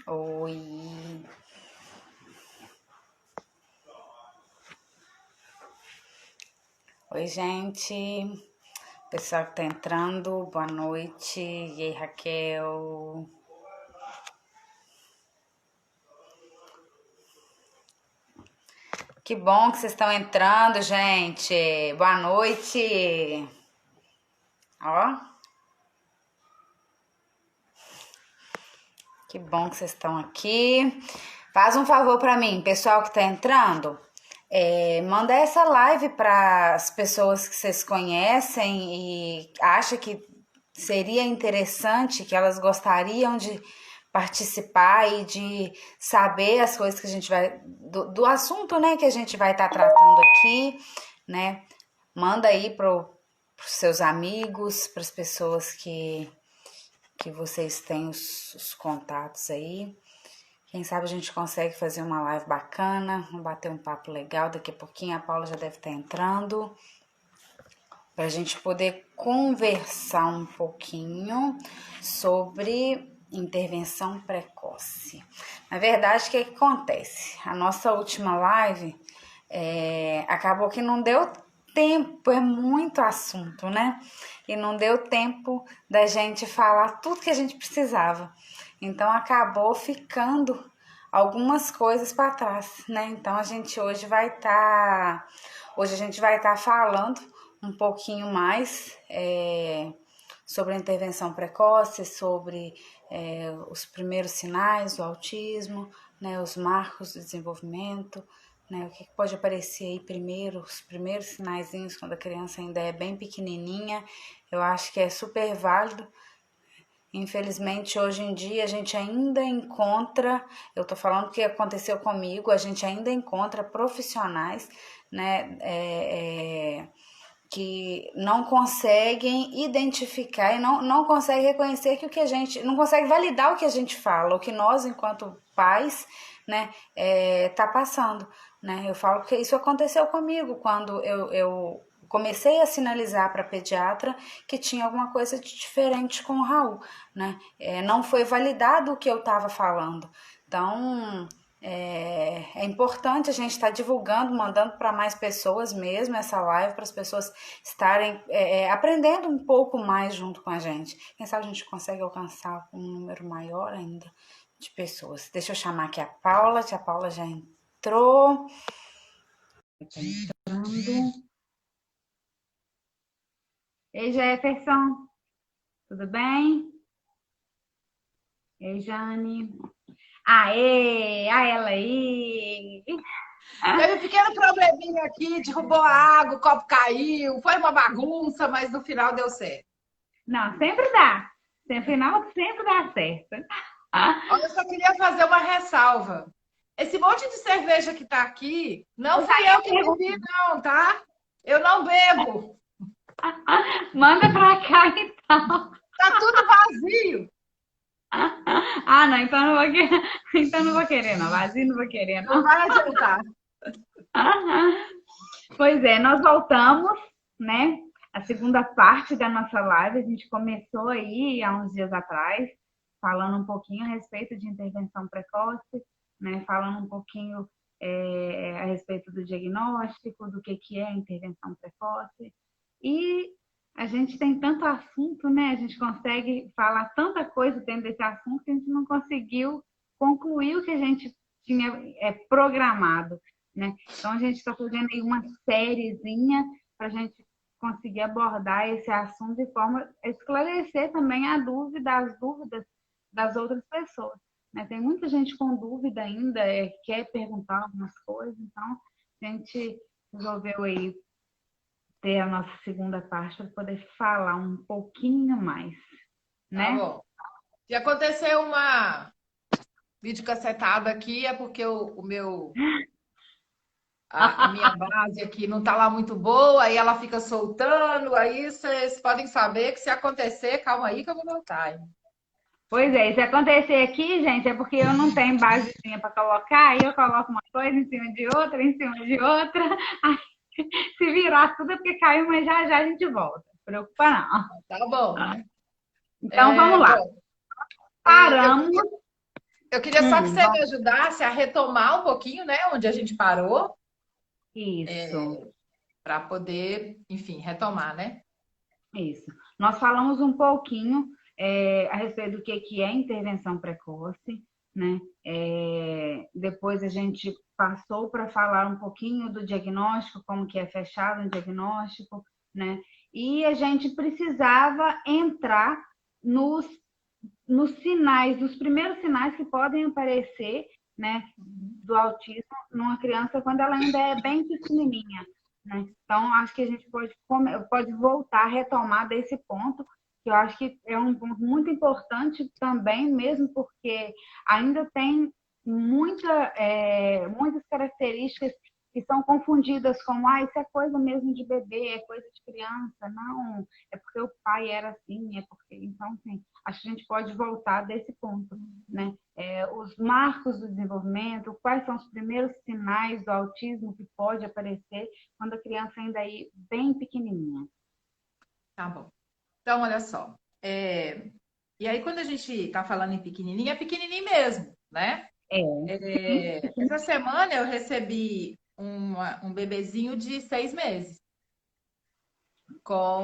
Oi. Oi, gente. Pessoal que tá entrando, boa noite. E aí, Raquel? Que bom que vocês estão entrando, gente. Boa noite. Ó, que bom que vocês estão aqui. Faz um favor para mim, pessoal que tá entrando. Manda essa live para as pessoas que vocês conhecem e acha que seria interessante, que elas gostariam de participar e de saber as coisas que a gente vai do assunto, né, que a gente vai estar tratando aqui, né? Manda aí para os seus amigos, para as pessoas que vocês têm os contatos aí. Quem sabe a gente consegue fazer uma live bacana, bater um papo legal. Daqui a pouquinho a Paula já deve estar entrando, para a gente poder conversar um pouquinho sobre intervenção precoce. Na verdade, o que acontece? A nossa última live acabou que não deu tempo, é muito assunto, né? E não deu tempo da gente falar tudo que a gente precisava. Então acabou ficando algumas coisas para trás, né? Então a gente hoje a gente vai estar falando um pouquinho mais sobre a intervenção precoce, sobre os primeiros sinais do autismo, né? Os marcos do desenvolvimento, né? O que pode aparecer aí primeiro, os primeiros sinaizinhos quando a criança ainda é bem pequenininha. Eu acho que é super válido. Infelizmente, hoje em dia, a gente ainda encontra, eu tô falando que aconteceu comigo, a gente ainda encontra profissionais, né, que não conseguem identificar e não conseguem reconhecer que o que a gente, não consegue validar o que a gente fala, o que nós, enquanto pais, né, tá passando, né. Eu falo que isso aconteceu comigo quando eu comecei a sinalizar para a pediatra que tinha alguma coisa de diferente com o Raul, né? Não foi validado o que eu estava falando. Então, é importante a gente estar divulgando, mandando para mais pessoas mesmo essa live, para as pessoas estarem aprendendo um pouco mais junto com a gente. Quem sabe a gente consegue alcançar um número maior ainda de pessoas. Deixa eu chamar aqui a Paula, que a Paula já entrou. Tá entrando. Ei, Jefferson, tudo bem? Ei, Jane. Aê, a ela aí. Teve um pequeno probleminha aqui, derrubou a água, o copo caiu, foi uma bagunça, mas no final deu certo. Não, sempre dá. No final, sempre dá certo. Olha, eu só queria fazer uma ressalva. Esse monte de cerveja que tá aqui, não Eu já fui ia eu que bebi, não, tá? Eu não bebo. Manda pra cá, então. Tá tudo vazio. Ah, não, então não vou querer. Então não vou querer, não. Vazio não vou querer, Não não. vai adiantar. Pois é, nós voltamos, né? A segunda parte da nossa live, a gente começou aí há uns dias atrás, falando um pouquinho a respeito de intervenção precoce, né? Falando um pouquinho a respeito do diagnóstico, do que é a intervenção precoce. E a gente tem tanto assunto, né? A gente consegue falar tanta coisa dentro desse assunto que a gente não conseguiu concluir o que a gente tinha programado, né? Então, a gente está fazendo aí uma sériezinha para a gente conseguir abordar esse assunto de forma a esclarecer também as dúvidas das outras pessoas, né? Tem muita gente com dúvida ainda, quer perguntar algumas coisas, então a gente resolveu aí ter a nossa segunda parte para poder falar um pouquinho mais, Tá né? bom. Se acontecer uma videocassetada aqui, é porque o meu a minha base aqui não tá lá muito boa, aí ela fica soltando, aí vocês podem saber que se acontecer, calma aí que eu vou voltar, hein? Pois é, se acontecer aqui, gente, é porque eu não tenho basezinha para colocar, aí eu coloco uma coisa em cima de outra, em cima de outra. Aí, se virar tudo é porque caiu, mas já já a gente volta. Não se preocupa não. Tá bom. Então vamos lá. Bom, eu Paramos, queria. Eu queria só que você me Vamos. ajudasse a retomar um pouquinho, né, onde a gente parou, Isso, para poder, enfim, retomar, né? isso. Nós falamos um pouquinho a respeito do que é intervenção precoce, né? Depois a gente passou para falar um pouquinho do diagnóstico, como que é fechado o diagnóstico, né? E a gente precisava entrar nos nos sinais, nos primeiros sinais que podem aparecer, né, do autismo numa criança quando ela ainda é bem pequenininha, né? Então, acho que a gente pode voltar a retomar desse ponto, que eu acho que é um ponto muito importante também, mesmo porque ainda tem muitas características que são confundidas como, isso é coisa mesmo de bebê, é coisa de criança. Não, é porque o pai era assim, é porque... Então, assim, acho que a gente pode voltar desse ponto, né? Os marcos do desenvolvimento, quais são os primeiros sinais do autismo que pode aparecer quando a criança ainda é bem pequenininha. Tá bom. Então, olha só. E aí, quando a gente está falando em pequenininho, é pequenininho mesmo, né? É, sim, Essa semana eu recebi um bebezinho de 6 meses.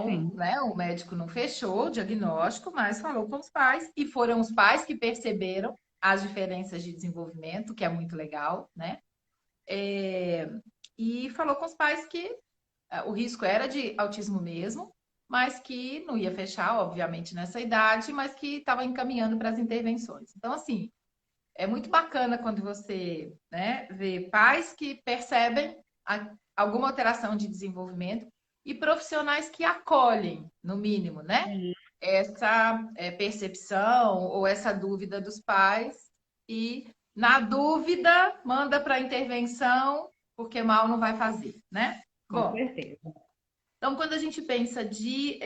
sim, Né, o médico não fechou o diagnóstico, mas falou com os pais, e foram os pais que perceberam as diferenças de desenvolvimento, que é muito legal, né? E falou com os pais que o risco era de autismo mesmo, mas que não ia fechar, obviamente, nessa idade, mas que estava encaminhando para as intervenções. Então, assim, é muito bacana quando você, né, vê pais que percebem alguma alteração de desenvolvimento e profissionais que acolhem, no mínimo, né, sim, essa percepção ou essa dúvida dos pais e, na dúvida, manda para a intervenção, porque mal não vai fazer, né? com Bom, certeza. então quando a gente pensa de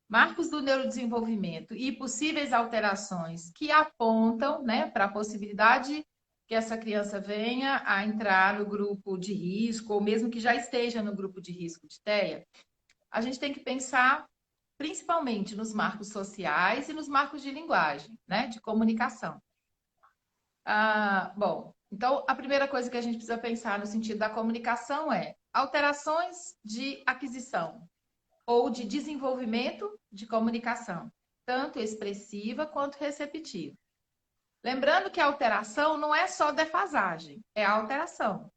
marcos do neurodesenvolvimento e possíveis alterações que apontam, né, para a possibilidade que essa criança venha a entrar no grupo de risco, ou mesmo que já esteja no grupo de risco de TEA, a gente tem que pensar principalmente nos marcos sociais e nos marcos de linguagem, né, de comunicação. Bom, então a primeira coisa que a gente precisa pensar no sentido da comunicação é alterações de aquisição ou de desenvolvimento de comunicação, tanto expressiva quanto receptiva. Lembrando que a alteração não é só defasagem, é a alteração,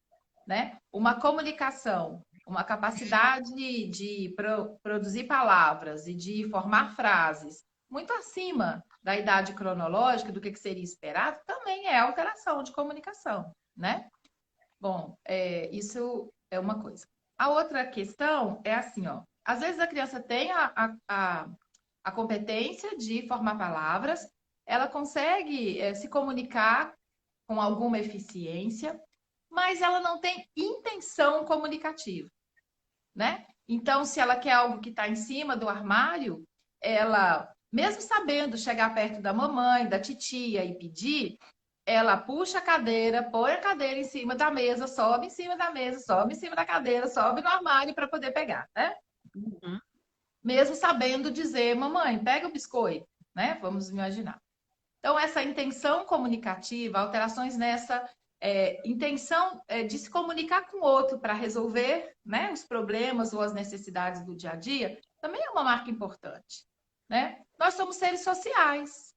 né? Uma comunicação, uma capacidade de produzir palavras e de formar frases muito acima da idade cronológica do que seria esperado, também é alteração de comunicação, né? Bom, isso é uma coisa. A outra questão é assim, ó. Às vezes a criança tem a competência de formar palavras, ela consegue se comunicar com alguma eficiência, mas ela não tem intenção comunicativa, né? Então, se ela quer algo que está em cima do armário, ela, mesmo sabendo chegar perto da mamãe, da titia e pedir, ela puxa a cadeira, põe a cadeira em cima da mesa, sobe em cima da mesa, sobe em cima da cadeira, sobe no armário para poder pegar, né? Uhum. Mesmo sabendo dizer, mamãe, pega o biscoito, né? Vamos imaginar. Então, essa intenção comunicativa, alterações nessa intenção de se comunicar com o outro para resolver, né, os problemas ou as necessidades do dia a dia, também é uma marca importante, né? Nós somos seres sociais.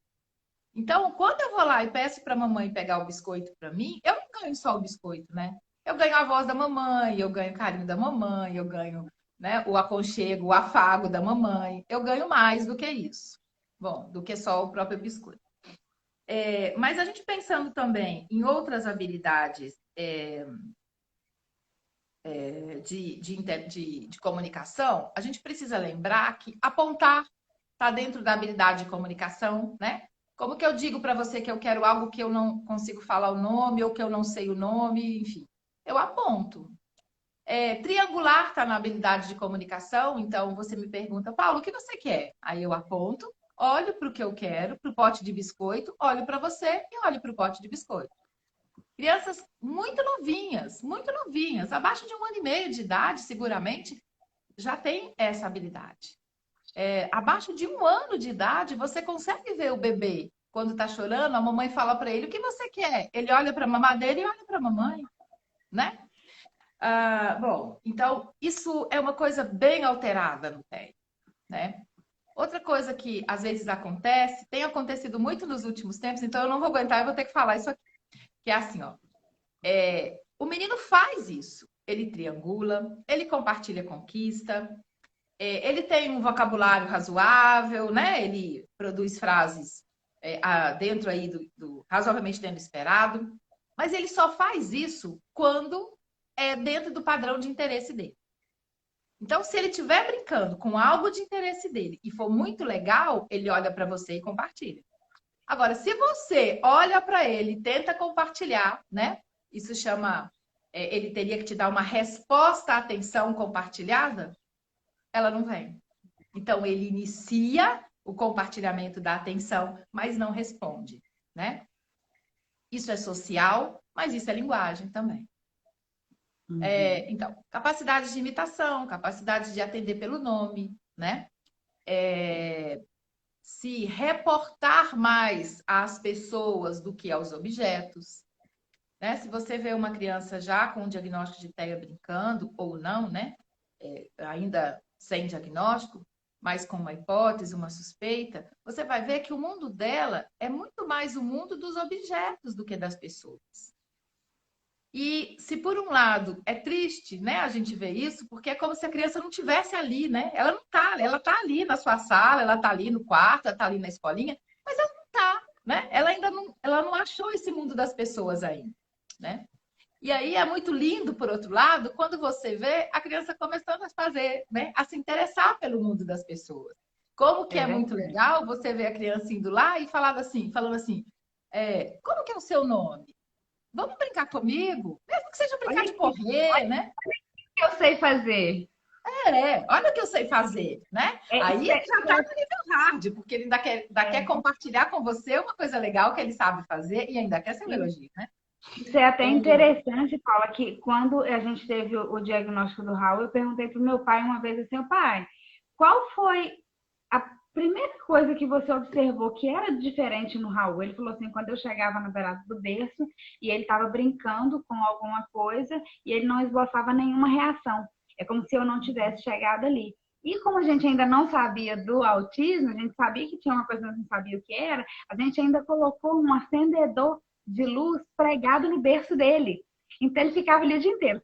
Então, quando eu vou lá e peço para a mamãe pegar o biscoito para mim, eu não ganho só o biscoito, né? Eu ganho a voz da mamãe, eu ganho o carinho da mamãe, eu ganho, né, o aconchego, o afago da mamãe. Eu ganho mais do que isso. Bom, do que só o próprio biscoito. Mas a gente pensando também em outras habilidades de comunicação, a gente precisa lembrar que apontar está dentro da habilidade de comunicação, né? Como que eu digo para você que eu quero algo que eu não consigo falar o nome ou que eu não sei o nome, enfim, eu aponto. Triangular está na habilidade de comunicação, então você me pergunta, Paulo, o que você quer? Aí eu aponto, olho para o que eu quero, para o pote de biscoito, olho para você e olho para o pote de biscoito. Crianças muito novinhas, abaixo de 1 ano e meio de idade, seguramente, já tem essa habilidade. Abaixo de 1 ano de idade, você consegue ver o bebê quando está chorando, a mamãe fala para ele: o que você quer? Ele olha para a mamadeira e olha para a mamãe, né? Bom, então isso é uma coisa bem alterada no TEA, né? Outra coisa que às vezes acontece, tem acontecido muito nos últimos tempos, então eu não vou aguentar, eu vou ter que falar isso aqui, que é assim, ó. O menino faz isso. Ele triangula, ele compartilha conquista, ele tem um vocabulário razoável, né? Ele produz frases dentro aí razoavelmente dentro do esperado, mas ele só faz isso quando é dentro do padrão de interesse dele. Então, se ele estiver brincando com algo de interesse dele e for muito legal, ele olha para você e compartilha. Agora, se você olha para ele e tenta compartilhar, né? Isso chama, ele teria que te dar uma resposta à atenção compartilhada, ela não vem. Então, ele inicia o compartilhamento da atenção, mas não responde, né? Isso é social, mas isso é linguagem também. Então, capacidade de imitação, capacidade de atender pelo nome, né? Se reportar mais às pessoas do que aos objetos, né? Se você vê uma criança já com um diagnóstico de TEA brincando, ou não, né? Ainda sem diagnóstico, mas com uma hipótese, uma suspeita, você vai ver que o mundo dela é muito mais o mundo dos objetos do que das pessoas. E se por um lado é triste, né, a gente vê isso, porque é como se a criança não tivesse ali, né? Ela não tá, ela tá ali na sua sala, ela tá ali no quarto, ela tá ali na escolinha, mas ela não tá, né? Ela ainda não, ela não achou esse mundo das pessoas ainda, né? E aí é muito lindo, por outro lado, quando você vê a criança começando a fazer, né, a se interessar pelo mundo das pessoas. Como que é muito legal você ver a criança indo lá e falando assim, como que é o seu nome? Vamos brincar comigo? Mesmo que seja brincar de correr, né? Que eu sei fazer. Olha o que eu sei fazer, né? Aí ele já está no nível hard, porque ele ainda quer compartilhar com você uma coisa legal que ele sabe fazer e ainda quer ser um elogio, né? Isso é até interessante, Paula, que quando a gente teve o diagnóstico do Raul, eu perguntei para o meu pai uma vez assim, pai, qual foi a primeira coisa que você observou que era diferente no Raul? Ele falou assim, quando eu chegava na beirada do berço e ele estava brincando com alguma coisa e ele não esboçava nenhuma reação. É como se eu não tivesse chegado ali. E como a gente ainda não sabia do autismo, a gente sabia que tinha uma coisa, mas não sabia o que era, a gente ainda colocou um acendedor de luz pregado no berço dele. Então ele ficava ali o dia inteiro, o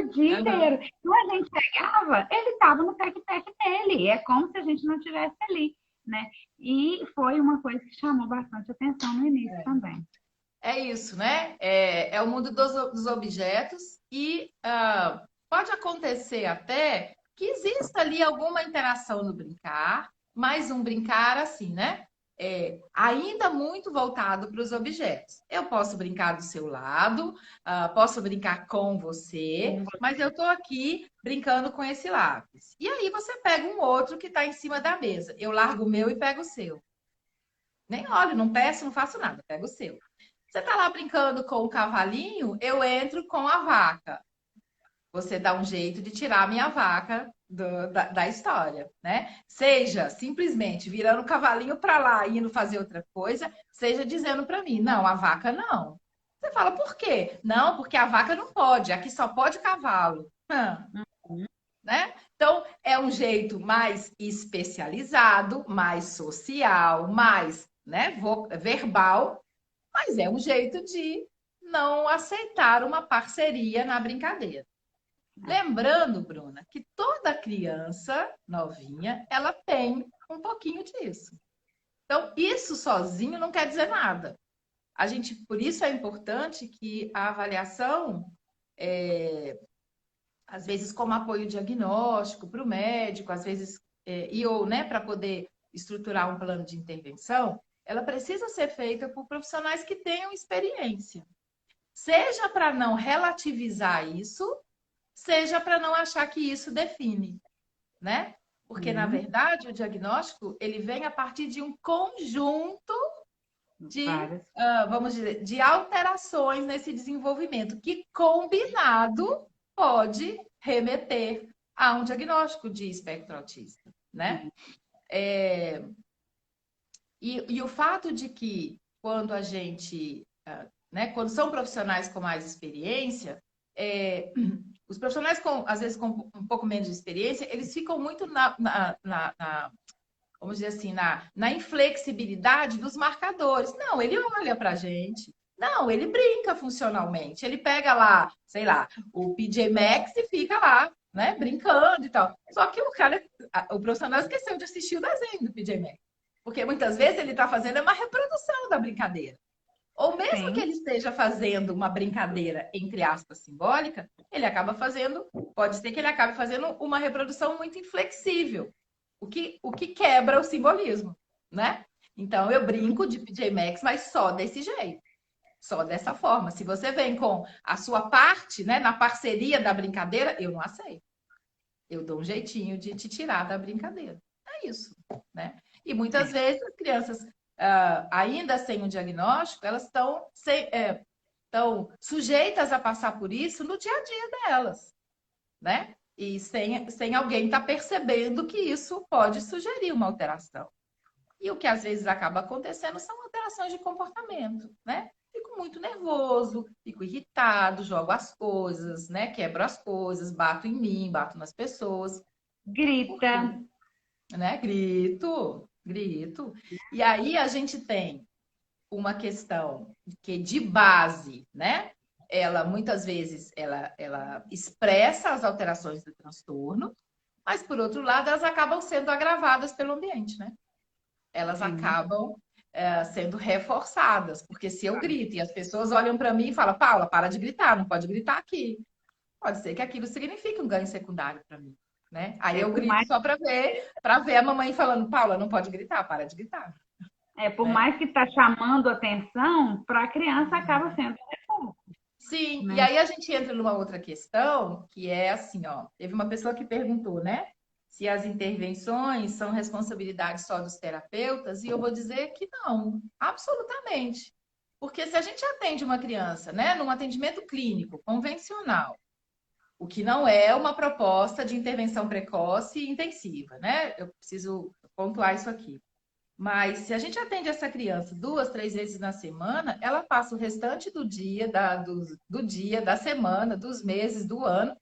dia inteiro. Quando a gente chegava, ele estava no tec-tec dele. É como se a gente não estivesse ali, né? E foi uma coisa que chamou bastante atenção no início também. É isso, né? É o mundo dos objetos e pode acontecer até que exista ali alguma interação no brincar, mas um brincar assim, né? Ainda muito voltado para os objetos. Eu posso brincar do seu lado, posso brincar com você, mas eu estou aqui brincando com esse lápis. E aí você pega um outro que está em cima da mesa. Eu largo o meu e pego o seu. Nem olho, não peço, não faço nada, pego o seu. Você está lá brincando com o cavalinho, eu entro com a vaca. Você dá um jeito de tirar a minha vaca da história, né? Seja simplesmente virando o cavalinho para lá e indo fazer outra coisa, seja dizendo para mim, não, a vaca não. Você fala, por quê? Não, porque a vaca não pode, aqui só pode cavalo. Né? Então, é um jeito mais especializado, mais social, mais, né, verbal, mas é um jeito de não aceitar uma parceria na brincadeira. Lembrando, Bruna, que toda criança novinha, ela tem um pouquinho disso. Então, isso sozinho não quer dizer nada. Por isso é importante que a avaliação, às vezes como apoio diagnóstico para o médico, às vezes, né, para poder estruturar um plano de intervenção, ela precisa ser feita por profissionais que tenham experiência. Seja para não relativizar isso, seja para não achar que isso define, né? Porque, na verdade, o diagnóstico, ele vem a partir de um conjunto de, vamos dizer, de alterações nesse desenvolvimento, que combinado pode remeter a um diagnóstico de espectro autista, né? E o fato de que quando a gente, né, quando são profissionais com mais experiência, os profissionais às vezes com um pouco menos de experiência, eles ficam muito vamos dizer assim, na inflexibilidade dos marcadores. Não, ele olha para a gente. Não, ele brinca funcionalmente. Ele pega lá, sei lá, o PJ Masks e fica lá, né, brincando e tal. Só que o profissional esqueceu de assistir o desenho do PJ Masks. Porque muitas vezes ele está fazendo uma reprodução da brincadeira. Ou mesmo que Sim. ele esteja fazendo uma brincadeira, entre aspas, simbólica, ele acaba fazendo, pode ser que ele acabe fazendo uma reprodução muito inflexível, o que quebra o simbolismo, né? Então eu brinco de PJ Masks, mas só desse jeito, só dessa forma. Se você vem com a sua parte, né, na parceria da brincadeira, eu não aceito. Eu dou um jeitinho de te tirar da brincadeira. É isso, né? E muitas vezes as crianças, ainda sem o diagnóstico, elas estão sujeitas a passar por isso no dia a dia delas, né? E sem alguém estar percebendo que isso pode sugerir uma alteração. E o que às vezes acaba acontecendo são alterações de comportamento, né? Fico muito nervoso, fico irritado, jogo as coisas, né? Quebro as coisas, bato em mim, bato nas pessoas. Por Grita. quê? Né? Grito, grito. E aí a gente tem uma questão que de base, né? Ela muitas vezes ela expressa as alterações do transtorno, mas por outro lado elas acabam sendo agravadas pelo ambiente, né? Elas Sim. acabam sendo reforçadas, porque se eu grito e as pessoas olham para mim e falam, Paula, para de gritar, não pode gritar aqui. Pode ser que aquilo signifique um ganho secundário para mim, né? Aí eu Por grito mais, só para ver a mamãe falando, Paula, não pode gritar, para de gritar, por né? mais que está chamando atenção, para a criança acaba sendo reforço, Sim, e né? aí a gente entra numa outra questão, que é assim, ó, teve uma pessoa que perguntou, né, se as intervenções são responsabilidade só dos terapeutas, e eu vou dizer que não, absolutamente. Porque se a gente atende uma criança, né, num atendimento clínico convencional, o que não é uma proposta de intervenção precoce e intensiva, né? Eu preciso pontuar isso aqui. Mas se a gente atende essa criança 2, 3 vezes na semana, ela passa o restante do dia, do dia, da semana, dos meses, do ano,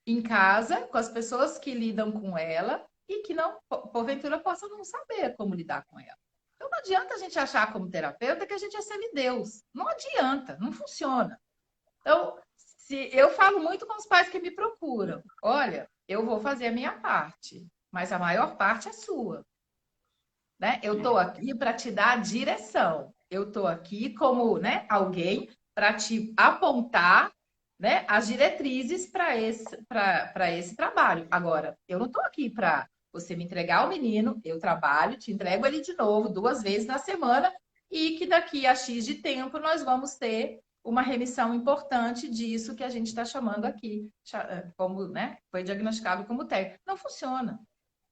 em casa, com as pessoas que lidam com ela e que não, porventura, possam não saber como lidar com ela. Então não adianta a gente achar como terapeuta que a gente é semideus. Não adianta, não funciona. Então, se eu falo muito com os pais que me procuram, olha, eu vou fazer a minha parte, mas a maior parte é sua. Né? Eu estou aqui para te dar a direção. Eu estou aqui como, né, alguém para te apontar, né, as diretrizes para esse trabalho. Agora, eu não estou aqui para você me entregar o menino, eu trabalho, te entrego ele de novo 2 vezes na semana e que daqui a X de tempo nós vamos ter uma remissão importante disso que a gente está chamando aqui, como, né, foi diagnosticado como TEA. Não funciona.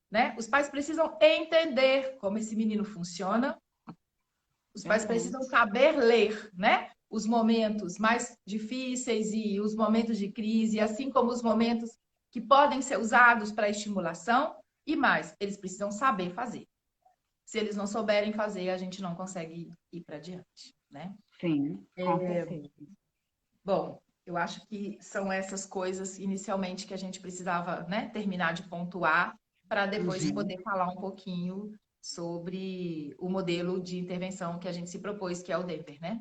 Né? Os pais precisam entender como esse menino funciona. Os pais Verdade. precisam saber ler, né? Os momentos mais difíceis e os momentos de crise, assim como os momentos que podem ser usados para estimulação e mais, eles precisam saber fazer. Se eles não souberem fazer, a gente não consegue ir para diante, né? Sim, com certeza. Bom, eu acho que são essas coisas inicialmente que a gente precisava, né, terminar de pontuar para depois Uhum. poder falar um pouquinho sobre o modelo de intervenção que a gente se propôs, que é o Denver, né?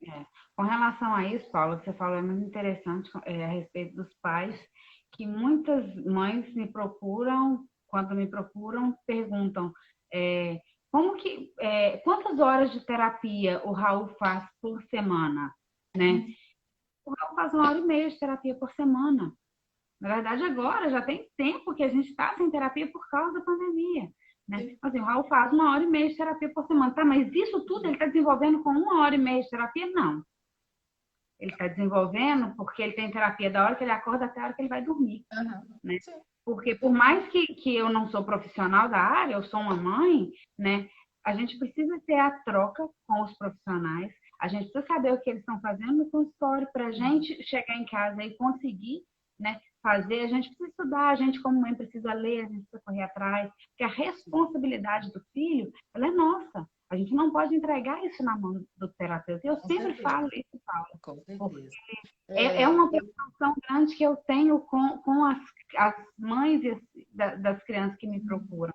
É. Com relação a isso, Paula, você falou é muito interessante a respeito dos pais, que muitas mães me procuram, quando me procuram, perguntam quantas horas de terapia o Raul faz por semana, né? O Raul faz 1 hora e meia de terapia por semana. Na verdade, agora já tem tempo que a gente está sem terapia por causa da pandemia. Né? Assim, o Raul faz 1 hora e meia de terapia por semana. Tá, mas isso tudo ele está desenvolvendo com 1 hora e meia de terapia? Não. Ele está desenvolvendo porque ele tem terapia da hora que ele acorda até a hora que ele vai dormir. Uhum. Né? Sim. Porque por mais que eu não sou profissional da área, eu sou uma mãe, né? A gente precisa ter a troca com os profissionais, a gente precisa saber o que eles estão fazendo no consultório para a gente chegar em casa e conseguir né, fazer, a gente precisa estudar, a gente como mãe precisa ler, a gente precisa correr atrás, porque a responsabilidade do filho, ela é nossa. A gente não pode entregar isso na mão do terapeuta. Eu Com sempre certeza, falo isso, Paula. com Porque certeza. é É, uma preocupação grande que eu tenho com as mães das crianças que me procuram.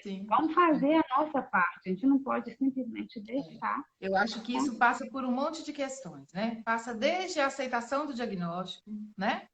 sim. Vamos fazer a nossa parte. A gente não pode simplesmente deixar. Eu acho que isso passa por um monte de questões, né? Passa desde a aceitação do diagnóstico, né?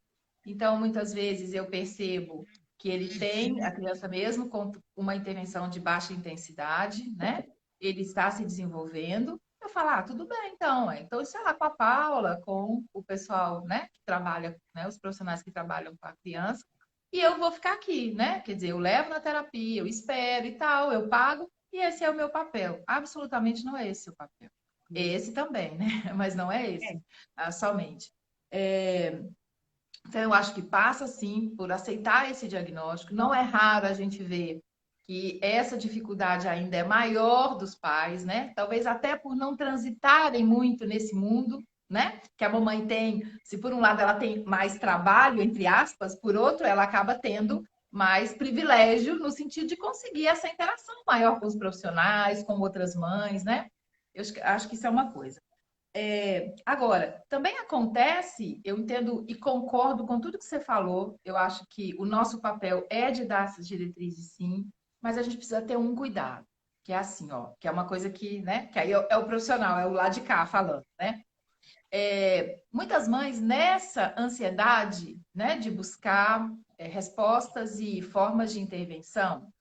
Então, muitas vezes eu percebo que ele tem, a criança mesmo, com uma intervenção de baixa intensidade, né? Ele está se desenvolvendo. Eu falo, ah, tudo bem, então. Então, isso é lá com a Paula, com o pessoal, né, que trabalha, né, os profissionais que trabalham com a criança, e eu vou ficar aqui, né? Quer dizer, eu levo na terapia, eu espero e tal, eu pago, e esse é o meu papel. Absolutamente não é esse o papel. Esse também, né? Mas não é esse, somente. É, então, eu acho que passa, sim, por aceitar esse diagnóstico. Não é raro a gente ver que essa dificuldade ainda é maior dos pais, né? Talvez até por não transitarem muito nesse mundo, né? Que a mamãe tem, se por um lado ela tem mais trabalho, entre aspas, por outro, ela acaba tendo mais privilégio no sentido de conseguir essa interação maior com os profissionais, com outras mães, né? Eu acho que isso é uma coisa. Agora, também acontece, eu entendo e concordo com tudo que você falou, eu acho que o nosso papel é de dar essas diretrizes, sim, mas a gente precisa ter um cuidado, que é assim, ó, que é uma coisa que, né, que aí é o profissional, é o lado de cá falando, né? Muitas mães, nessa ansiedade, né, de buscar respostas e formas de intervenção,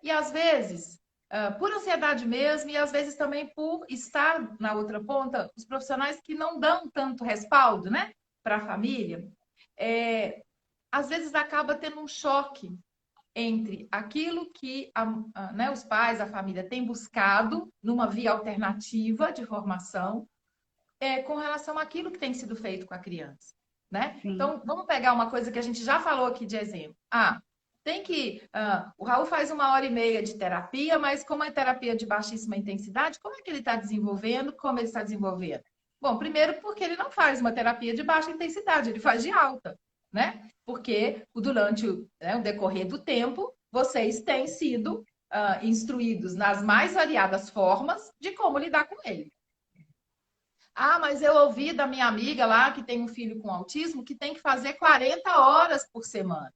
e às vezes, por ansiedade mesmo, e às vezes também por estar na outra ponta, os profissionais que não dão tanto respaldo, né, para a família, às vezes acaba tendo um choque entre aquilo que né, os pais, a família têm buscado numa via alternativa de formação, com relação àquilo que tem sido feito com a criança, né? Sim. Então, vamos pegar uma coisa que a gente já falou aqui de exemplo. O Raul faz 1 hora e meia de terapia, mas como é terapia de baixíssima intensidade, como é que ele está desenvolvendo? Como ele está desenvolvendo? Bom, primeiro porque ele não faz uma terapia de baixa intensidade, ele faz de alta, né? Porque durante o decorrer do tempo, vocês têm sido instruídos nas mais variadas formas de como lidar com ele. Ah, mas eu ouvi da minha amiga lá que tem um filho com autismo que tem que fazer 40 horas por semana,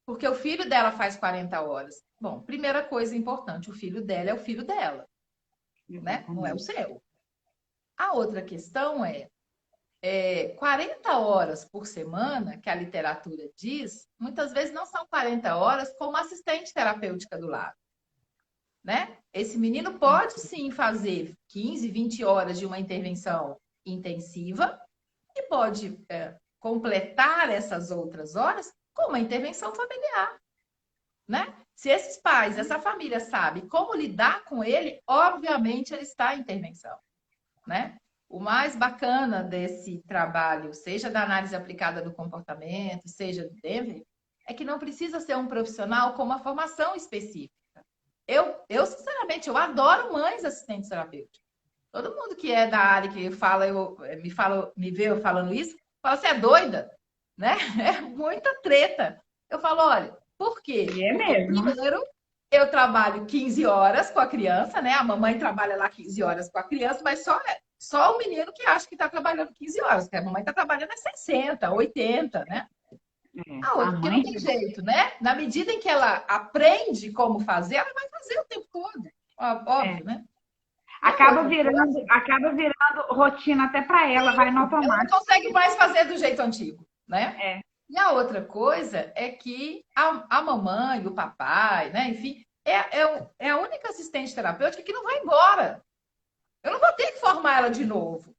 porque o filho dela faz 40 horas. Bom, primeira coisa importante, o filho dela é o filho dela, né? Não é o seu. A outra questão é 40 horas por semana, que a literatura diz, muitas vezes não são 40 horas com uma assistente terapêutica do lado, né? Esse menino pode sim fazer 15, 20 horas de uma intervenção intensiva e pode completar essas outras horas com uma intervenção familiar, né? Se esses pais, essa família sabe como lidar com ele, obviamente ele está em intervenção, né? O mais bacana desse trabalho, seja da análise aplicada do comportamento, seja do Denver, é que não precisa ser um profissional com uma formação específica. Sinceramente, eu adoro mães assistentes terapêuticas. Todo mundo que é da área que me vê eu falando isso, fala, você é doida, né? É muita treta. Eu falo, olha, por quê? E é Porque mesmo. primeiro eu trabalho 15 horas com a criança, né? A mamãe trabalha lá 15 horas com a criança, mas só o menino que acha que está trabalhando 15 horas, porque a mamãe está trabalhando 60, 80, né? A A outra, porque não mãe. tem jeito, né? Na medida em que ela aprende como fazer, ela vai fazer o tempo todo. Óbvio, né? E a Acaba outra virando, acaba virando rotina até para ela, vai no ela não automático. consegue mais fazer do jeito antigo, né? É. E a outra coisa é que a mamãe, o papai, né? Enfim, é a única assistente terapêutica que não vai embora. Eu não vou ter que formar ela de novo,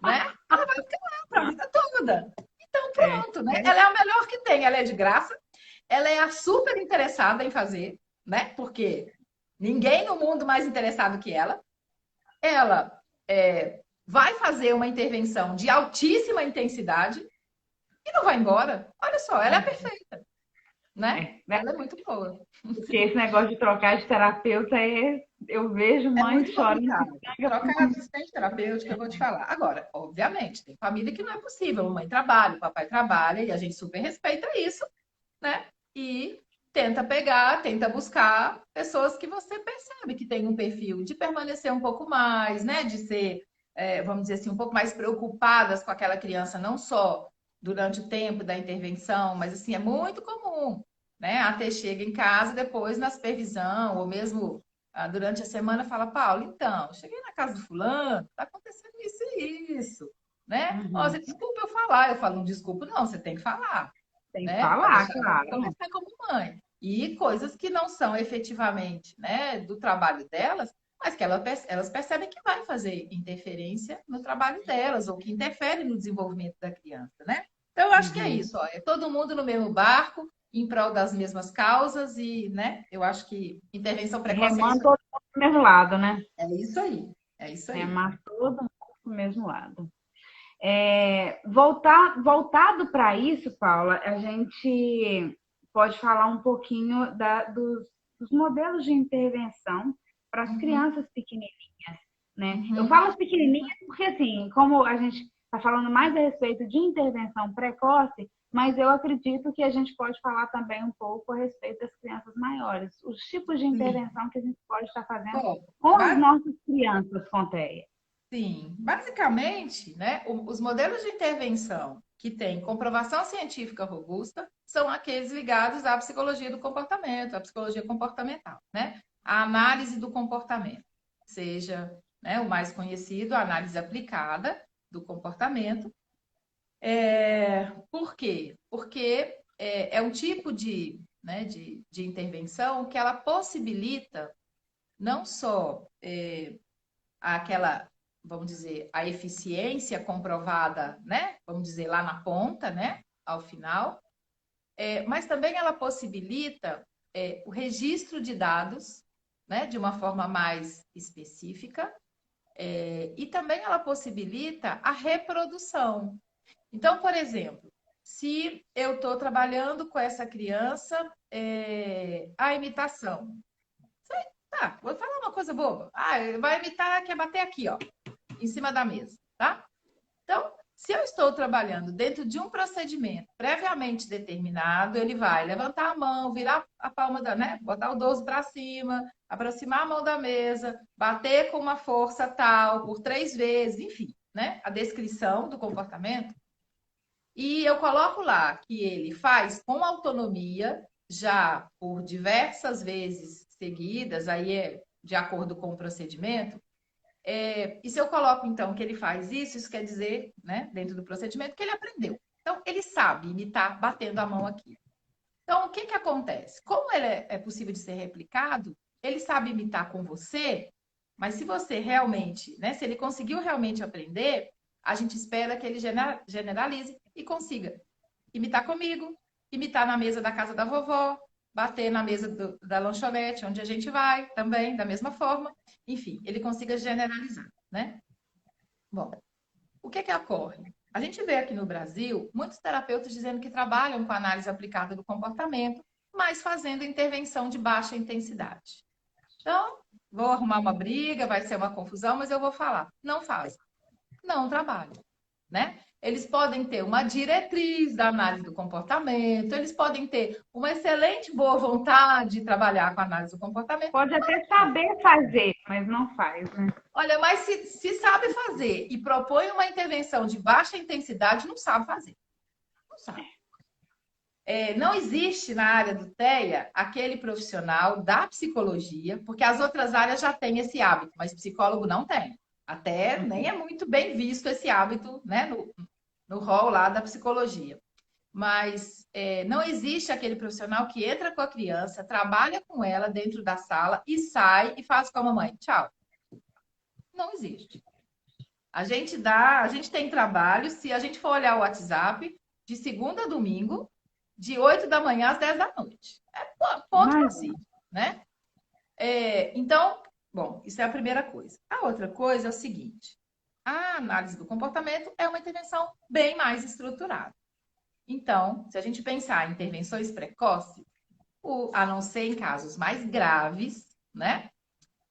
né? Ela vai ficar lá para a vida toda. Então, pronto, né? Ela é a melhor que tem, ela é de graça, ela é a super interessada em fazer, né? Porque ninguém no mundo mais interessado que ela. Ela vai fazer uma intervenção de altíssima intensidade e não vai embora. Olha só, ela é perfeita, né? Né? Ela é muito boa. Porque esse negócio de trocar de terapeuta é Eu vejo É mães muito chorando. complicado. Trocar assistente terapêutica, eu vou te falar. Agora, obviamente, tem família que não é possível. A mãe trabalha, o papai trabalha, e a gente super respeita isso, né? E tenta pegar, tenta buscar pessoas que você percebe que tem um perfil de permanecer um pouco mais, né? De ser, vamos dizer assim, um pouco mais preocupadas com aquela criança, não só durante o tempo da intervenção, mas assim, é muito comum, né? Até chega em casa depois na supervisão, ou mesmo durante a semana, fala, Paulo, então, cheguei na casa do fulano, tá acontecendo isso e isso, né? Ó, Uhum. você desculpa eu falar. Eu falo, não desculpa, não, você tem que falar, Tem que né? Para falar, deixar ela claro. conversar como mãe. E coisas que não são efetivamente, né, do trabalho delas, mas que elas percebem que vai fazer interferência no trabalho delas, ou que interfere no desenvolvimento da criança, né? Então, eu acho que é Uhum. isso, ó, é todo mundo no mesmo barco, em prol das mesmas causas, e, né, eu acho que intervenção precoce é Remando isso aí. todo mundo pro mesmo lado, né? É isso aí. É isso aí. Remar todo mundo pro mesmo lado. Voltado para isso, Paula, a gente pode falar um pouquinho dos modelos de intervenção para as Uhum, crianças pequenininhas, né? Eu uhum, falo as pequenininhas porque, assim, como a gente está falando mais a respeito de intervenção precoce, mas eu acredito que a gente pode falar também um pouco a respeito das crianças maiores, os tipos de sim. intervenção que a gente pode estar fazendo Bom, com as nossas crianças com TEA. sim, basicamente, né, os modelos de intervenção que têm comprovação científica robusta são aqueles ligados à psicologia do comportamento, à psicologia comportamental, né? A análise do comportamento, seja, né, o mais conhecido, a análise aplicada do comportamento. Por quê? Porque é um tipo né, de intervenção que ela possibilita não só aquela, vamos dizer, a eficiência comprovada, né? Vamos dizer, lá na ponta, né? Ao final, mas também ela possibilita o registro de dados, né? De uma forma mais específica, e também ela possibilita a reprodução. Então, por exemplo, se eu estou trabalhando com essa criança, a imitação. Tá, vou falar uma coisa boba. Vai imitar, quer bater aqui, ó, em cima da mesa, tá? Então, se eu estou trabalhando dentro de um procedimento previamente determinado, ele vai levantar a mão, virar a palma da, né? Botar o dorso para cima, aproximar a mão da mesa, bater com uma força tal por 3 vezes, enfim, né? A descrição do comportamento. E eu coloco lá que ele faz com autonomia, já por diversas vezes seguidas, aí é de acordo com o procedimento. E se eu coloco, então, que ele faz isso, isso quer dizer, né, dentro do procedimento, que ele aprendeu. Então, ele sabe imitar batendo a mão aqui. Então, o que que acontece? Como ele é possível de ser replicado, ele sabe imitar com você, mas se você realmente, né, se ele conseguiu realmente aprender, a gente espera que ele generalize e consiga imitar comigo, imitar na mesa da casa da vovó, bater na mesa da lanchonete, onde a gente vai, também, da mesma forma. Enfim, ele consiga generalizar, né? Bom, o que que ocorre? A gente vê aqui no Brasil muitos terapeutas dizendo que trabalham com análise aplicada do comportamento, mas fazendo intervenção de baixa intensidade. Então, vou arrumar uma briga, vai ser uma confusão, mas eu vou falar. Não faz. Não trabalha, né? Eles podem ter uma diretriz da análise do comportamento, eles podem ter uma excelente boa vontade de trabalhar com a análise do comportamento. Pode até saber fazer, mas não faz, né? Olha, mas se sabe fazer e propõe uma intervenção de baixa intensidade, não sabe fazer. Não sabe. Não existe na área do TEA aquele profissional da psicologia, porque as outras áreas já têm esse hábito, mas psicólogo não tem. Até nem é muito bem visto esse hábito, né, no rol lá da psicologia. Mas não existe aquele profissional que entra com a criança, trabalha com ela dentro da sala e sai e faz com a mamãe. Tchau. Não existe. A gente tem trabalho, se a gente for olhar o WhatsApp, de segunda a domingo, de 8 da manhã às 10 da noite. É ponto Mas, pacífico, né? Então, bom, isso é a primeira coisa. A outra coisa é o seguinte: a análise do comportamento é uma intervenção bem mais estruturada. Então, se a gente pensar em intervenções precoces, a não ser em casos mais graves, né?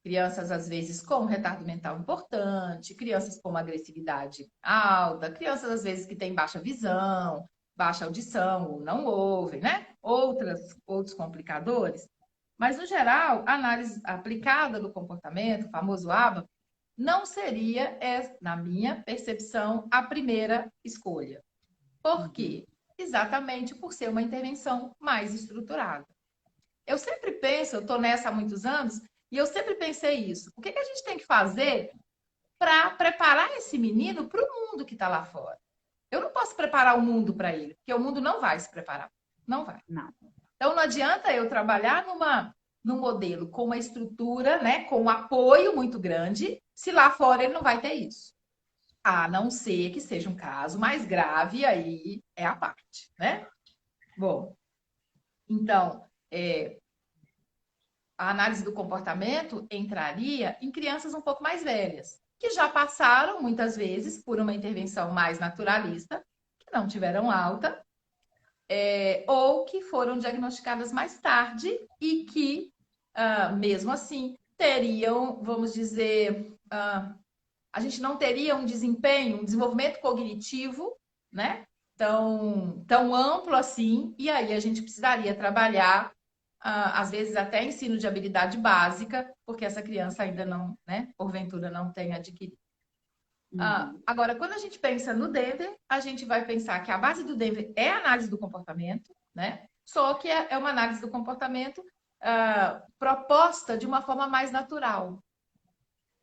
Crianças, às vezes, com retardo mental importante, crianças com uma agressividade alta, crianças, às vezes, que têm baixa visão, baixa audição, ou não ouvem, né? Outros complicadores. Mas, no geral, a análise aplicada do comportamento, o famoso ABA, não seria, na minha percepção, a primeira escolha. Por quê? Exatamente por ser uma intervenção mais estruturada. Eu sempre penso, eu estou nessa há muitos anos, e eu sempre pensei isso. O que a gente tem que fazer para preparar esse menino para o mundo que está lá fora? Eu não posso preparar o mundo para ele, porque o mundo não vai se preparar. Não vai. Não. Então, não adianta eu trabalhar num modelo com uma estrutura, né, com um apoio muito grande, se lá fora ele não vai ter isso. A não ser que seja um caso mais grave, aí é a parte, né? Bom, então, a análise do comportamento entraria em crianças um pouco mais velhas, que já passaram, muitas vezes, por uma intervenção mais naturalista, que não tiveram alta, ou que foram diagnosticadas mais tarde e que, mesmo assim, teriam, vamos dizer, a gente não teria um desempenho, um desenvolvimento cognitivo, né? Tão amplo assim, e aí a gente precisaria trabalhar, às vezes até ensino de habilidade básica, porque essa criança ainda não, né, porventura não tem adquirido. Agora, quando a gente pensa no Denver, a gente vai pensar que a base do Denver é a análise do comportamento, né? Só que é uma análise do comportamento proposta de uma forma mais natural,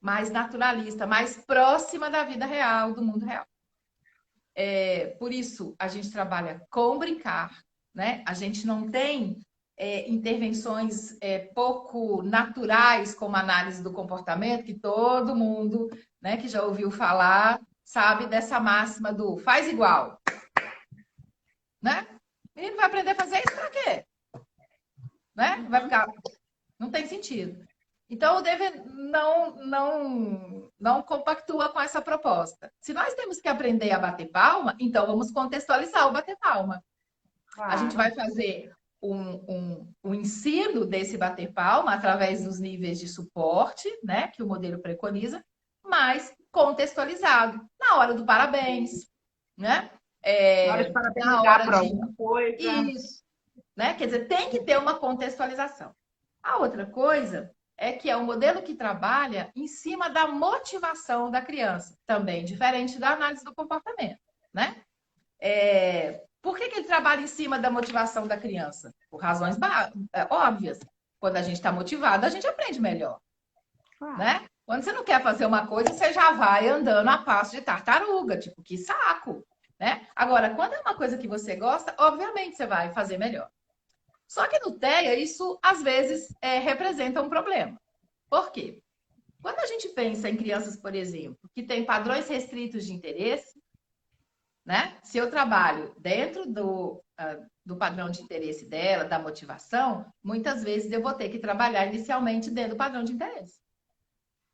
mais naturalista, mais próxima da vida real, do mundo real. Por isso, a gente trabalha com brincar, né? A gente não tem intervenções pouco naturais, como a análise do comportamento, que todo mundo, né, que já ouviu falar, sabe dessa máxima do faz igual. Né? O menino vai aprender a fazer isso para quê? Né? Vai ficar... Não tem sentido. Então, o Denver não compactua com essa proposta. Se nós temos que aprender a bater palma, então vamos contextualizar o bater palma. Claro. A gente vai fazer um ensino desse bater palma através dos níveis de suporte, né, que o modelo preconiza, mas contextualizado. Na hora do parabéns, né? Na hora de parabenizar para alguma coisa. Isso. Né? Quer dizer, tem que ter uma contextualização. A outra coisa é que é um modelo que trabalha em cima da motivação da criança, também diferente da análise do comportamento, né? Por que ele trabalha em cima da motivação da criança? Por razões óbvias. Quando a gente está motivado, a gente aprende melhor, né? Quando você não quer fazer uma coisa, você já vai andando a passo de tartaruga, tipo, que saco, né? Agora, quando é uma coisa que você gosta, obviamente você vai fazer melhor. Só que no TEA, isso às vezes representa um problema. Por quê? Quando a gente pensa em crianças, por exemplo, que têm padrões restritos de interesse, né? Se eu trabalho dentro do padrão de interesse dela, da motivação, muitas vezes eu vou ter que trabalhar inicialmente dentro do padrão de interesse.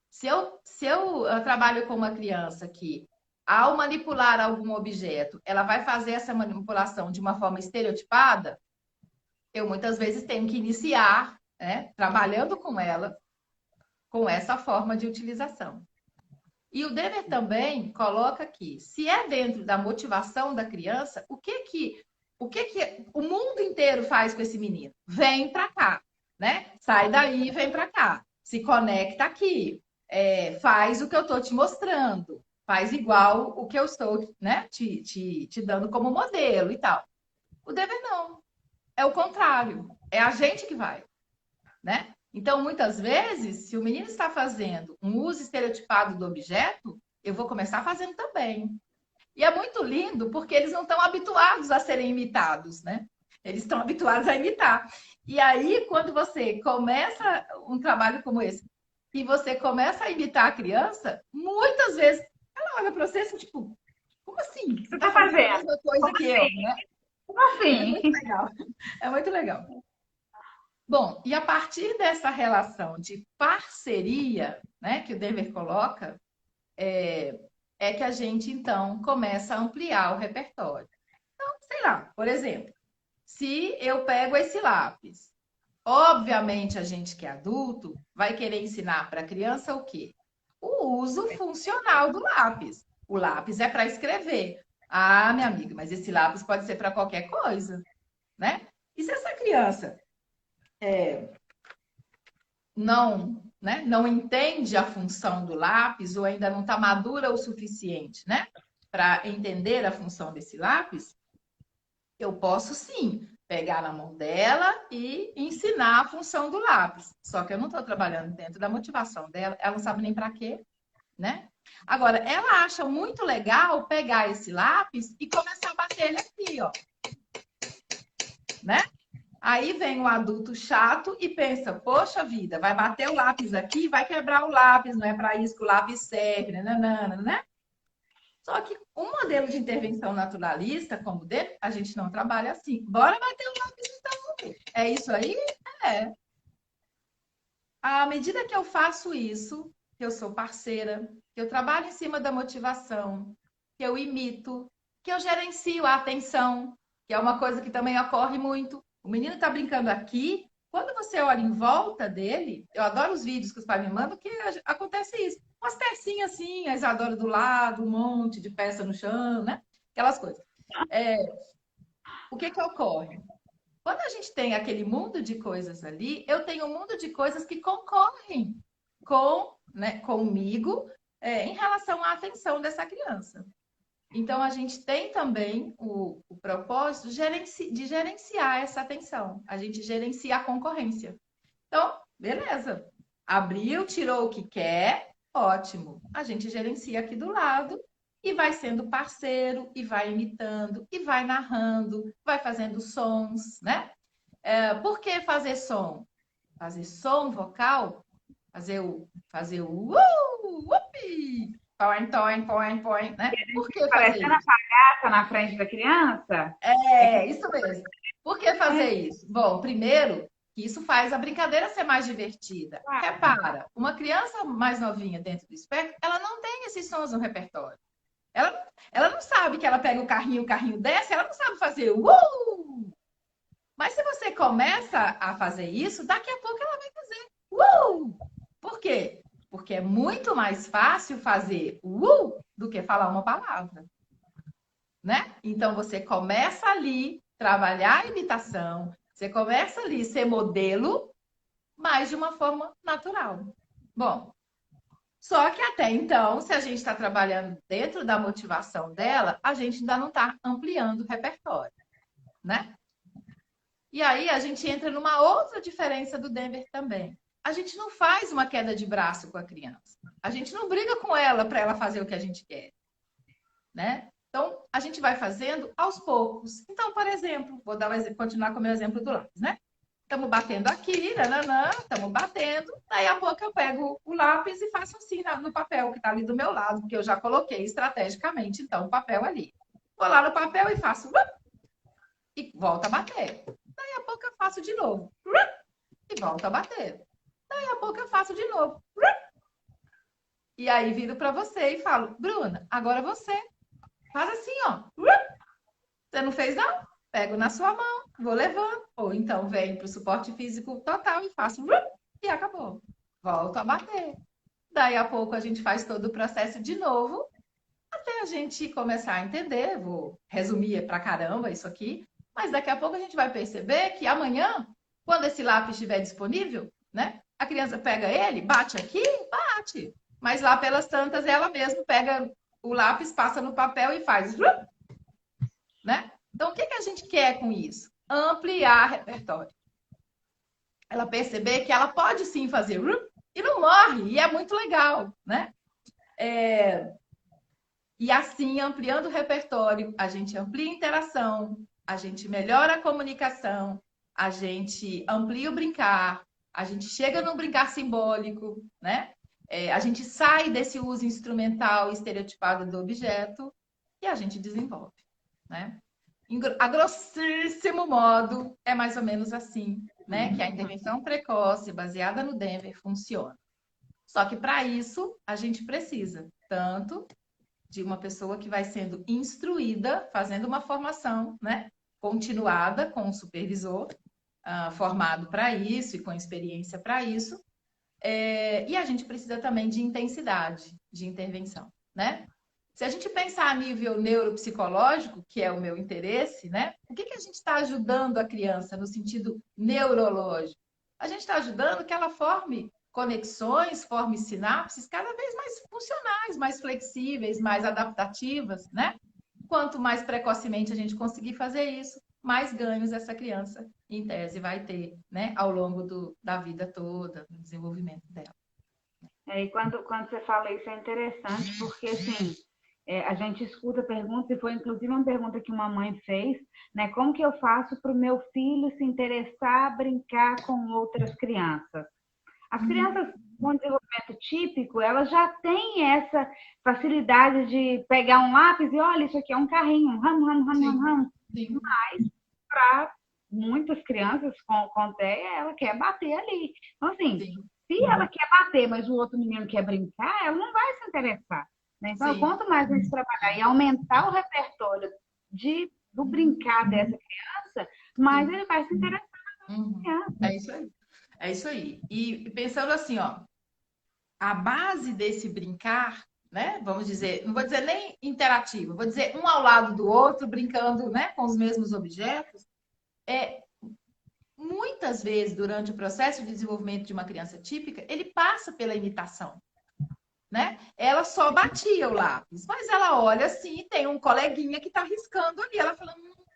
Se eu trabalho com uma criança que, ao manipular algum objeto, ela vai fazer essa manipulação de uma forma estereotipada, eu muitas vezes tenho que iniciar, né, trabalhando com ela, com essa forma de utilização. E o Denver também coloca aqui, se é dentro da motivação da criança, o que o mundo inteiro faz com esse menino? Vem para cá, né? Sai daí e vem para cá. Se conecta aqui. Faz o que eu estou te mostrando. Faz igual o que eu estou, né, te dando como modelo e tal. O Denver não. É o contrário. É a gente que vai, né? Então, muitas vezes, se o menino está fazendo um uso estereotipado do objeto, eu vou começar fazendo também. E é muito lindo porque eles não estão habituados a serem imitados, né? Eles estão habituados a imitar. E aí, quando você começa um trabalho como esse, e você começa a imitar a criança, muitas vezes ela olha para você assim, tipo, como assim? Você está fazendo a mesma coisa como que assim? Eu, né? Como assim? É muito legal. É muito legal. Bom, e a partir dessa relação de parceria, né, que o Denver coloca, é que a gente, então, começa a ampliar o repertório. Então, sei lá, por exemplo, se eu pego esse lápis, Obviamente, a gente que é adulto vai querer ensinar para a criança o quê? O uso funcional do lápis. O lápis é para escrever. Ah, minha amiga, mas esse lápis pode ser para qualquer coisa, né? E se essa criança não entende a função do lápis ou ainda não está madura o suficiente, né, para entender a função desse lápis, eu posso sim pegar na mão dela e ensinar a função do lápis. Só que eu não estou trabalhando dentro da motivação dela, ela não sabe nem para quê, né? Agora, ela acha muito legal pegar esse lápis e começar a bater ele aqui, ó, né? Aí vem um adulto chato e pensa, poxa vida, vai bater o lápis aqui, vai quebrar o lápis, não é para isso que o lápis serve, né? Só que um modelo de intervenção naturalista, como o dele, a gente não trabalha assim. Bora bater o lápis então. É isso aí? É. À medida que eu faço isso, que eu sou parceira, que eu trabalho em cima da motivação, que eu imito, que eu gerencio a atenção, que é uma coisa que também ocorre muito. O menino está brincando aqui, quando você olha em volta dele, eu adoro os vídeos que os pais me mandam, que acontece isso. Umas pecinhas assim, a Isadora do lado, um monte de peça no chão, né? Aquelas coisas. O que que ocorre? Quando a gente tem aquele mundo de coisas ali, eu tenho um mundo de coisas que concorrem comigo em relação à atenção dessa criança. Então, a gente tem também o propósito de gerenciar essa atenção. A gente gerencia a concorrência. Então, beleza. Abriu, tirou o que quer, ótimo. A gente gerencia aqui do lado e vai sendo parceiro, e vai imitando, e vai narrando, vai fazendo sons, né? Por que fazer som? Fazer som vocal, upi, põe, né? Por que fazer Parecendo a isso? palhaça na frente da criança? É, isso mesmo. Por que fazer isso? Bom, primeiro, que isso faz a brincadeira ser mais divertida. Repara, uma criança mais novinha dentro do espectro, ela não tem esses sons no repertório. Ela não sabe que ela pega o carrinho desce, ela não sabe fazer Mas se você começa a fazer isso, daqui a pouco ela vai fazer Por quê? Porque é muito mais fácil fazer do que falar uma palavra, né? Então você começa ali trabalhar a imitação, você começa ali ser modelo, mas de uma forma natural. Bom, só que até então, se a gente está trabalhando dentro da motivação dela, a gente ainda não está ampliando o repertório, né? E aí a gente entra numa outra diferença do Denver também. A gente não faz uma queda de braço com a criança. A gente não briga com ela para ela fazer o que a gente quer, né? Então, a gente vai fazendo aos poucos. Então, por exemplo, vou dar continuar com o meu exemplo do lápis, né? Estamos batendo aqui, estamos batendo. Daí a pouco eu pego o lápis e faço assim no papel que está ali do meu lado, porque eu já coloquei estrategicamente, então, o papel ali. Vou lá no papel e faço e volto a bater. Daí a pouco eu faço de novo e volto a bater. Daí a pouco eu faço de novo. E aí viro para você e falo, Bruna, agora você faz assim, ó. Você não fez, não? Pego na sua mão, vou levando. Ou então venho para o suporte físico total e faço e acabou. Volto a bater. Daí a pouco a gente faz todo o processo de novo, até a gente começar a entender. Vou resumir pra caramba isso aqui, mas daqui a pouco a gente vai perceber que amanhã, quando esse lápis estiver disponível, né? A criança pega ele, bate aqui, bate. Mas lá pelas tantas, ela mesma pega o lápis, passa no papel e faz, né? Então, o que a gente quer com isso? Ampliar repertório. Ela perceber que ela pode sim fazer e não morre, e é muito legal, né? E assim, ampliando o repertório, a gente amplia a interação, a gente melhora a comunicação, a gente amplia o brincar, a gente chega no brincar simbólico, né? A gente sai desse uso instrumental estereotipado do objeto e a gente desenvolve, né? A grossíssimo modo, é mais ou menos assim, né? Que a intervenção precoce, baseada no Denver, funciona. Só que para isso, a gente precisa tanto de uma pessoa que vai sendo instruída, fazendo uma formação, né? Continuada com o supervisor, formado para isso e com experiência para isso. E a gente precisa também de intensidade de intervenção, né? Se a gente pensar a nível neuropsicológico, que é o meu interesse, né? O que a gente está ajudando a criança no sentido neurológico? A gente está ajudando que ela forme conexões, forme sinapses cada vez mais funcionais, mais flexíveis, mais adaptativas, né? Quanto mais precocemente a gente conseguir fazer isso, mais ganhos essa criança, em tese, vai ter, né? Ao longo da vida toda, do desenvolvimento dela. E quando você fala isso é interessante, porque assim, a gente escuta perguntas, e foi inclusive uma pergunta que uma mãe fez, né? Como que eu faço para o meu filho se interessar, brincar com outras crianças? As crianças com desenvolvimento típico, elas já têm essa facilidade de pegar um lápis e olha, isso aqui é um carrinho, um ram, ram, ram, ram, ram. Mas para muitas crianças com TEA, ela quer bater ali. Então, assim, se ela quer bater, mas o outro menino quer brincar, ela não vai se interessar. Né? Então, quanto mais a gente trabalhar e aumentar o repertório do brincar dessa criança, mais ele vai se interessar. É isso aí. É isso aí. E pensando assim, ó, a base desse brincar, né? Vamos dizer, não vou dizer nem interativo, vou dizer um ao lado do outro, brincando, né, com os mesmos objetos, muitas vezes durante o processo de desenvolvimento de uma criança típica, ele passa pela imitação. Né? Ela só batia o lápis, mas ela olha assim, tem um coleguinha que está riscando ali, ela fala,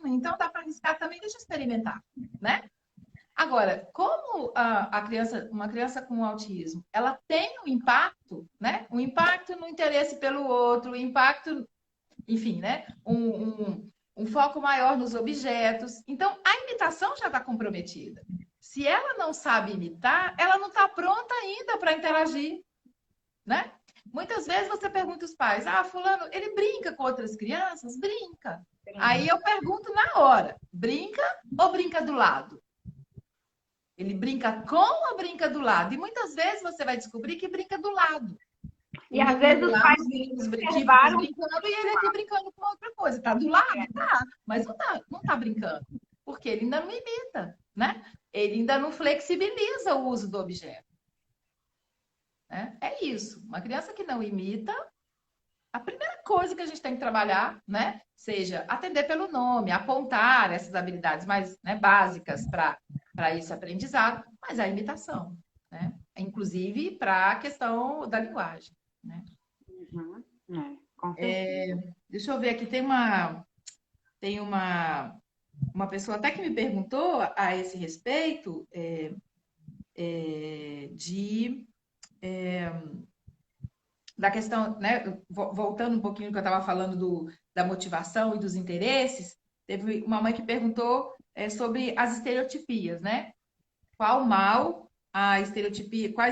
então dá para riscar também, deixa eu experimentar, né? Agora, como uma criança com autismo, ela tem um impacto, né? Um impacto no interesse pelo outro, um impacto, enfim, né? Um foco maior nos objetos. Então, a imitação já está comprometida. Se ela não sabe imitar, ela não está pronta ainda para interagir, né? Muitas vezes você pergunta aos pais, fulano, ele brinca com outras crianças? Brinca. Aí eu pergunto na hora, brinca ou brinca do lado? Ele brinca com ou brinca do lado? E muitas vezes você vai descobrir que brinca do lado. E às vezes os pais brincando e ele aqui brincando com outra coisa. Tá do lado? Tá. Mas não tá brincando. Porque ele ainda não imita, né? Ele ainda não flexibiliza o uso do objeto. É isso. Uma criança que não imita, a primeira coisa que a gente tem que trabalhar, né? Seja atender pelo nome, apontar essas habilidades mais, né, básicas para esse aprendizado, mas a imitação, né? Inclusive para a questão da linguagem, né? Deixa eu ver aqui, tem uma pessoa até que me perguntou a esse respeito da questão, né? Voltando um pouquinho do que eu estava falando da motivação e dos interesses, teve uma mãe que perguntou sobre as estereotipias, né? Quais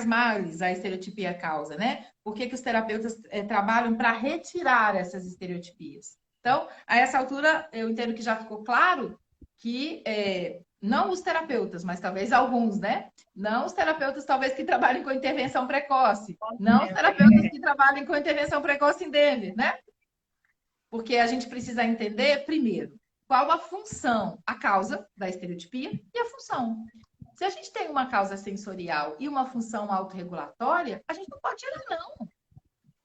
males a estereotipia causa, né? Por que os terapeutas trabalham para retirar essas estereotipias? Então, a essa altura, eu entendo que já ficou claro que não os terapeutas, mas talvez alguns, né? Não os terapeutas, talvez, que trabalhem com intervenção precoce. Não os terapeutas que trabalhem com intervenção precoce em DEME, né? Porque a gente precisa entender, primeiro, qual a função, a causa da estereotipia e a função. Se a gente tem uma causa sensorial e uma função autorregulatória, a gente não pode tirar, não.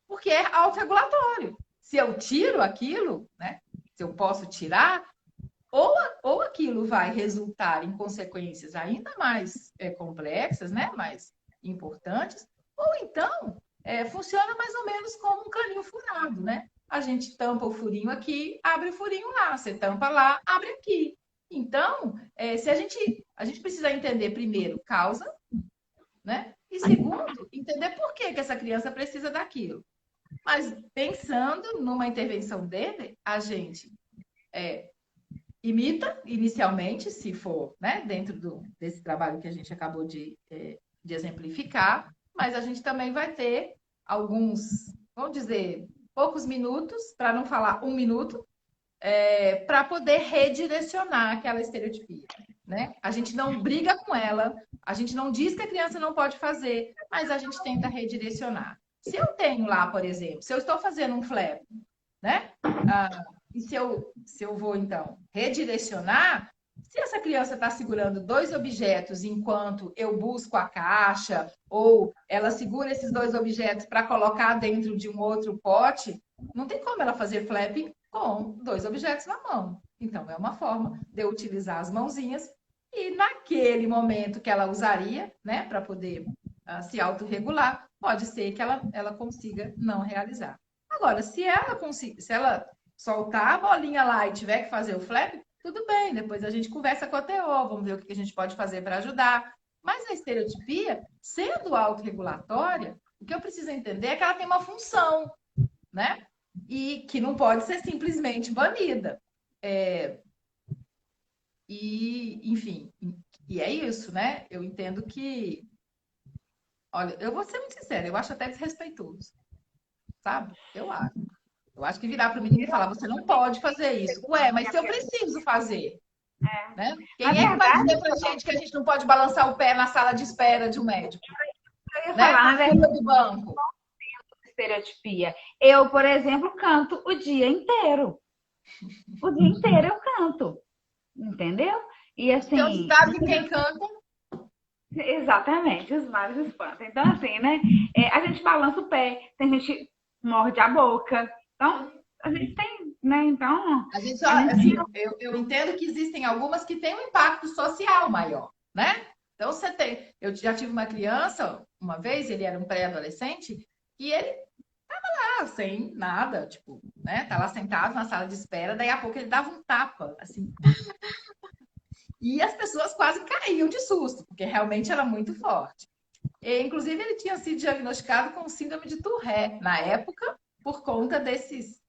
Porque é autorregulatório. Se eu tiro aquilo, né? Se eu posso tirar, ou aquilo vai resultar em consequências ainda mais complexas, né? Mais importantes, ou então funciona mais ou menos como um caninho furado, né? A gente tampa o furinho aqui, abre o furinho lá. Você tampa lá, abre aqui. Então, se a gente precisa entender primeiro causa, né? E segundo, entender por que essa criança precisa daquilo. Mas pensando numa intervenção dele, a gente imita inicialmente, se for, né, dentro desse trabalho que a gente acabou de exemplificar, mas a gente também vai ter alguns, vamos dizer, poucos minutos, para não falar um minuto, para poder redirecionar aquela estereotipia, né? A gente não briga com ela, a gente não diz que a criança não pode fazer, mas a gente tenta redirecionar. Se eu tenho lá, por exemplo, se eu estou fazendo um flap, né? E se eu vou, então, redirecionar, Se essa criança está segurando dois objetos enquanto eu busco a caixa, ou ela segura esses dois objetos para colocar dentro de um outro pote, não tem como ela fazer flap com dois objetos na mão. Então, é uma forma de eu utilizar as mãozinhas e naquele momento que ela usaria, né, para poder se autorregular, pode ser que ela consiga não realizar. Agora, se ela soltar a bolinha lá e tiver que fazer o flap, tudo bem, depois a gente conversa com a TO, vamos ver o que a gente pode fazer para ajudar. Mas a estereotipia, sendo autorregulatória, o que eu preciso entender é que ela tem uma função, né? E que não pode ser simplesmente banida. Enfim, e é isso, né? Eu entendo que. Olha, eu vou ser muito sincera, eu acho até desrespeitoso, sabe? Eu acho. Eu acho que virar para o menino e falar, você não pode fazer isso. Ué, mas se eu preciso fazer, né? Na Quem é que vai verdade, dizer pra gente que a gente não pode balançar o pé na sala de espera de um médico? eu ia Né? falar, na Na verdade, fila do banco. estereotipia. Eu, por exemplo, canto o dia inteiro. O dia inteiro eu canto, entendeu? E Tem um assim, ditado que quem canta. exatamente, os males espantam. Então, assim, né? A gente balança o pé, tem gente que morde a boca. Então, a gente tem, né? Então, A gente só, a gente. assim, eu entendo que existem algumas que têm um impacto social maior, né? Então, você tem. Eu já tive uma criança, uma vez, ele era um pré-adolescente, e ele tá sem nada, tipo, né? Tá lá sentado na sala de espera, daí a pouco ele dava um tapa, assim. E as pessoas quase caíam de susto, porque realmente era muito forte. E, inclusive, ele tinha sido diagnosticado com síndrome de Tourette na época, por conta dessas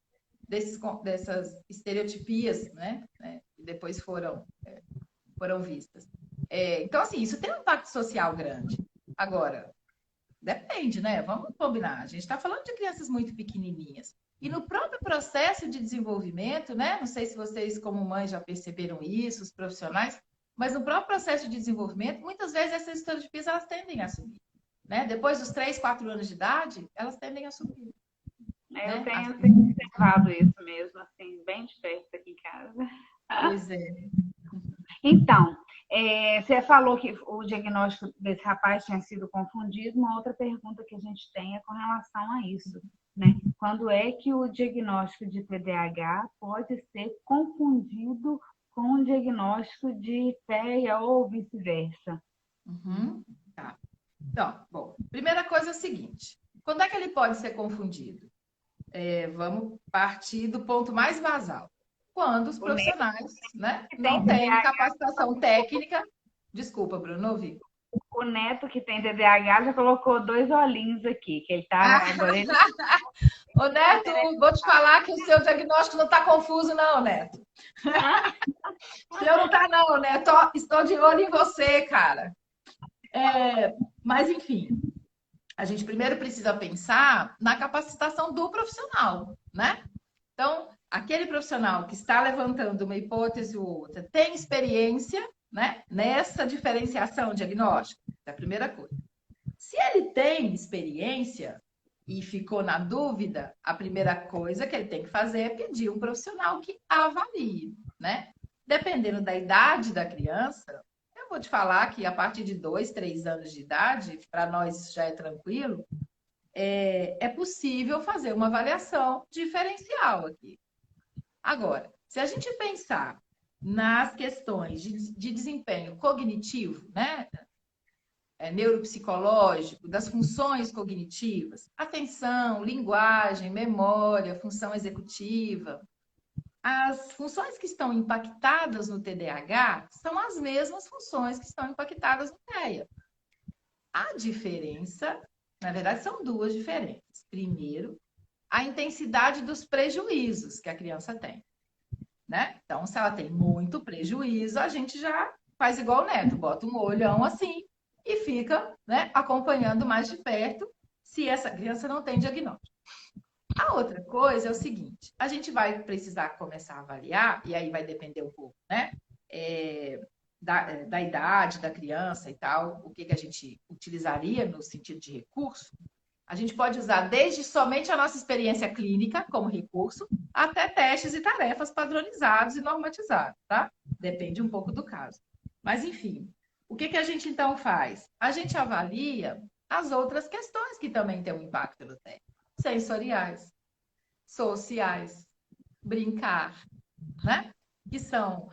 estereotipias, né? Que depois foram vistas. Então, assim, isso tem um impacto social grande. Agora, depende, né? Vamos combinar. A gente está falando de crianças muito pequenininhas. E no próprio processo de desenvolvimento, né? Não sei se vocês, como mães, já perceberam isso, os profissionais, mas no próprio processo de desenvolvimento, muitas vezes essas estereotipias elas tendem a subir. Né? Depois dos 3, 4 anos de idade, elas tendem a subir. Eu Né? tenho observado isso mesmo, assim, bem de perto aqui em casa. Pois é. Então, você falou que o diagnóstico desse rapaz tinha sido confundido. Uma outra pergunta que a gente tem é com relação a isso, né? Quando é que o diagnóstico de TDAH pode ser confundido com o diagnóstico de TEA ou vice-versa? Uhum. Tá. Então, bom, primeira coisa é a seguinte: quando é que ele pode ser confundido? Vamos partir do ponto mais basal. Quando os O neto profissionais, né, que tem não têm TDAH, capacitação técnica. Desculpa, Bruno, não ouvi. o neto que tem TDAH já colocou dois olhinhos aqui, que ele tá Ah, agora ele ô Neto, vou te falar que o seu diagnóstico não está confuso, não, Neto. O seu não está, não, Neto. Estou de olho em você, cara. Mas, enfim, a gente primeiro precisa pensar na capacitação do profissional, né? Então, aquele profissional que está levantando uma hipótese ou outra tem experiência, né, nessa diferenciação diagnóstica? É a primeira coisa. Se ele tem experiência e ficou na dúvida, a primeira coisa que ele tem que fazer é pedir um profissional que avalie, né? Dependendo da idade da criança, eu vou te falar que a partir de 2, 3 anos de idade, para nós já é tranquilo, é possível fazer uma avaliação diferencial aqui. Agora, se a gente pensar nas questões de desempenho cognitivo, né? Neuropsicológico, das funções cognitivas, atenção, linguagem, memória, função executiva. As funções que estão impactadas no TDAH são as mesmas funções que estão impactadas no TEA. A diferença, na verdade, são duas diferenças. Primeiro, a intensidade dos prejuízos que a criança tem, né? Então, se ela tem muito prejuízo, a gente já faz igual o Neto, bota um olhão assim e fica, né, acompanhando mais de perto se essa criança não tem diagnóstico. A outra coisa é o seguinte: a gente vai precisar começar a avaliar, e aí vai depender um pouco, né? Da idade da criança e tal, o que a gente utilizaria no sentido de recurso, A gente pode usar desde somente a nossa experiência clínica como recurso, até testes e tarefas padronizados e normatizados, tá? Depende um pouco do caso. Mas, enfim, o que que a gente então faz? A gente avalia as outras questões que também têm um impacto no TEA. Sensoriais, sociais, brincar, né? Que são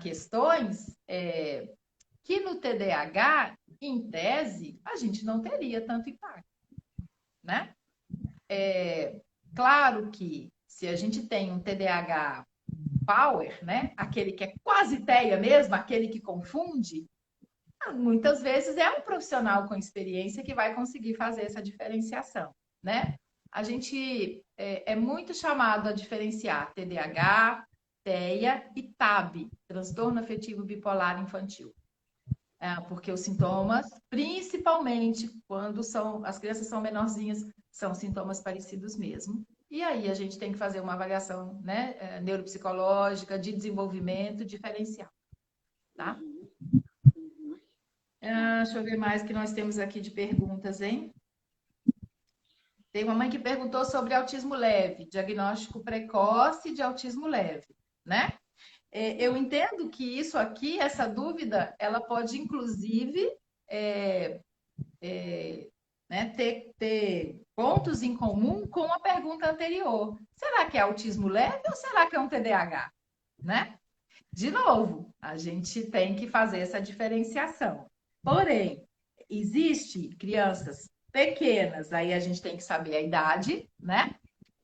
questões que no TDAH, em tese, a gente não teria tanto impacto, né? Claro que se a gente tem um TDAH power, né? Aquele que é quase TEA mesmo, aquele que confunde, muitas vezes é um profissional com experiência que vai conseguir fazer essa diferenciação, né? A gente é muito chamado a diferenciar TDAH, TEA e TAB, transtorno afetivo bipolar infantil. Porque os sintomas, principalmente quando as crianças são menorzinhas, são sintomas parecidos mesmo. E aí a gente tem que fazer uma avaliação, né, neuropsicológica, de desenvolvimento diferencial, tá? Deixa eu ver mais que nós temos aqui de perguntas, hein? Tem uma mãe que perguntou sobre autismo leve, diagnóstico precoce de autismo leve, né? Eu entendo que isso aqui, essa dúvida, ela pode, inclusive, né, ter pontos em comum com a pergunta anterior. Será que é autismo leve ou será que é um TDAH? Né? De novo, a gente tem que fazer essa diferenciação. Porém, existe crianças pequenas, aí a gente tem que saber a idade, né?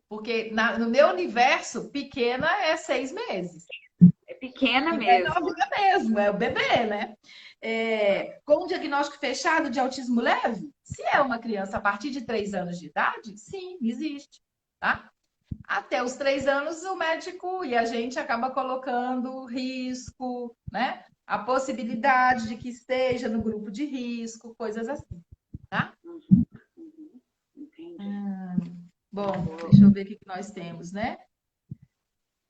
Porque no meu universo, pequena é 6 meses. É pequena É mesmo. novinha mesmo, é o bebê, né? Com o diagnóstico fechado de autismo leve, se é uma criança a partir de 3 anos de idade, sim, existe, tá? Até os 3 anos, o médico e a gente acaba colocando risco, né? A possibilidade de que esteja no grupo de risco, coisas assim, tá? Entendi. Bom, deixa eu ver o que nós temos, né?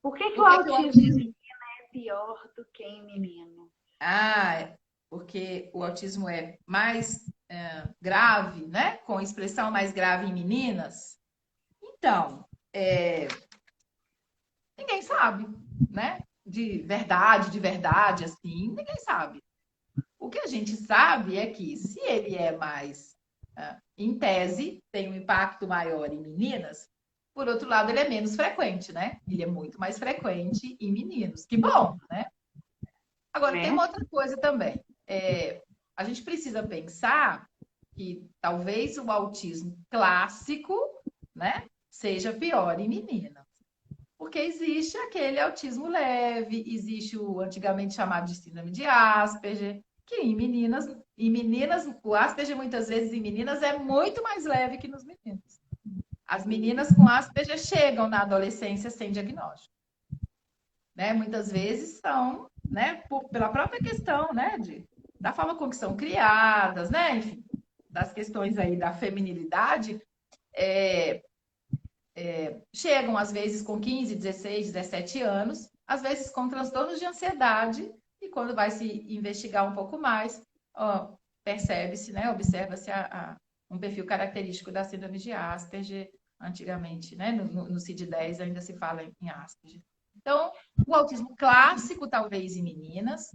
Por que o autismo em menina é pior do que em menino? Porque o autismo é mais grave, né? Com expressão mais grave em meninas. Então, ninguém sabe, né? De verdade, assim, ninguém sabe. O que a gente sabe é que se ele é mais, em tese, tem um impacto maior em meninas, por outro lado, ele é menos frequente, né? Ele é muito mais frequente em meninos. Que bom, né? Agora, tem uma outra coisa também. A gente precisa pensar que talvez o autismo clássico, né, seja pior em meninas. Porque existe aquele autismo leve, existe o antigamente chamado de síndrome de Asperger, que em meninas, o Asperger muitas vezes em meninas é muito mais leve que nos meninos. As meninas com Asperger chegam na adolescência sem diagnóstico. Né? Muitas vezes são, né, pela própria questão, né, da forma como são criadas, né, enfim, das questões aí da feminilidade, chegam às vezes com 15, 16, 17 anos, às vezes com transtornos de ansiedade, e quando vai se investigar um pouco mais, percebe-se, né, observa-se um perfil característico da síndrome de Asperger, antigamente, né, no CID-10 ainda se fala em Asperger. Então, o autismo clássico, talvez em meninas.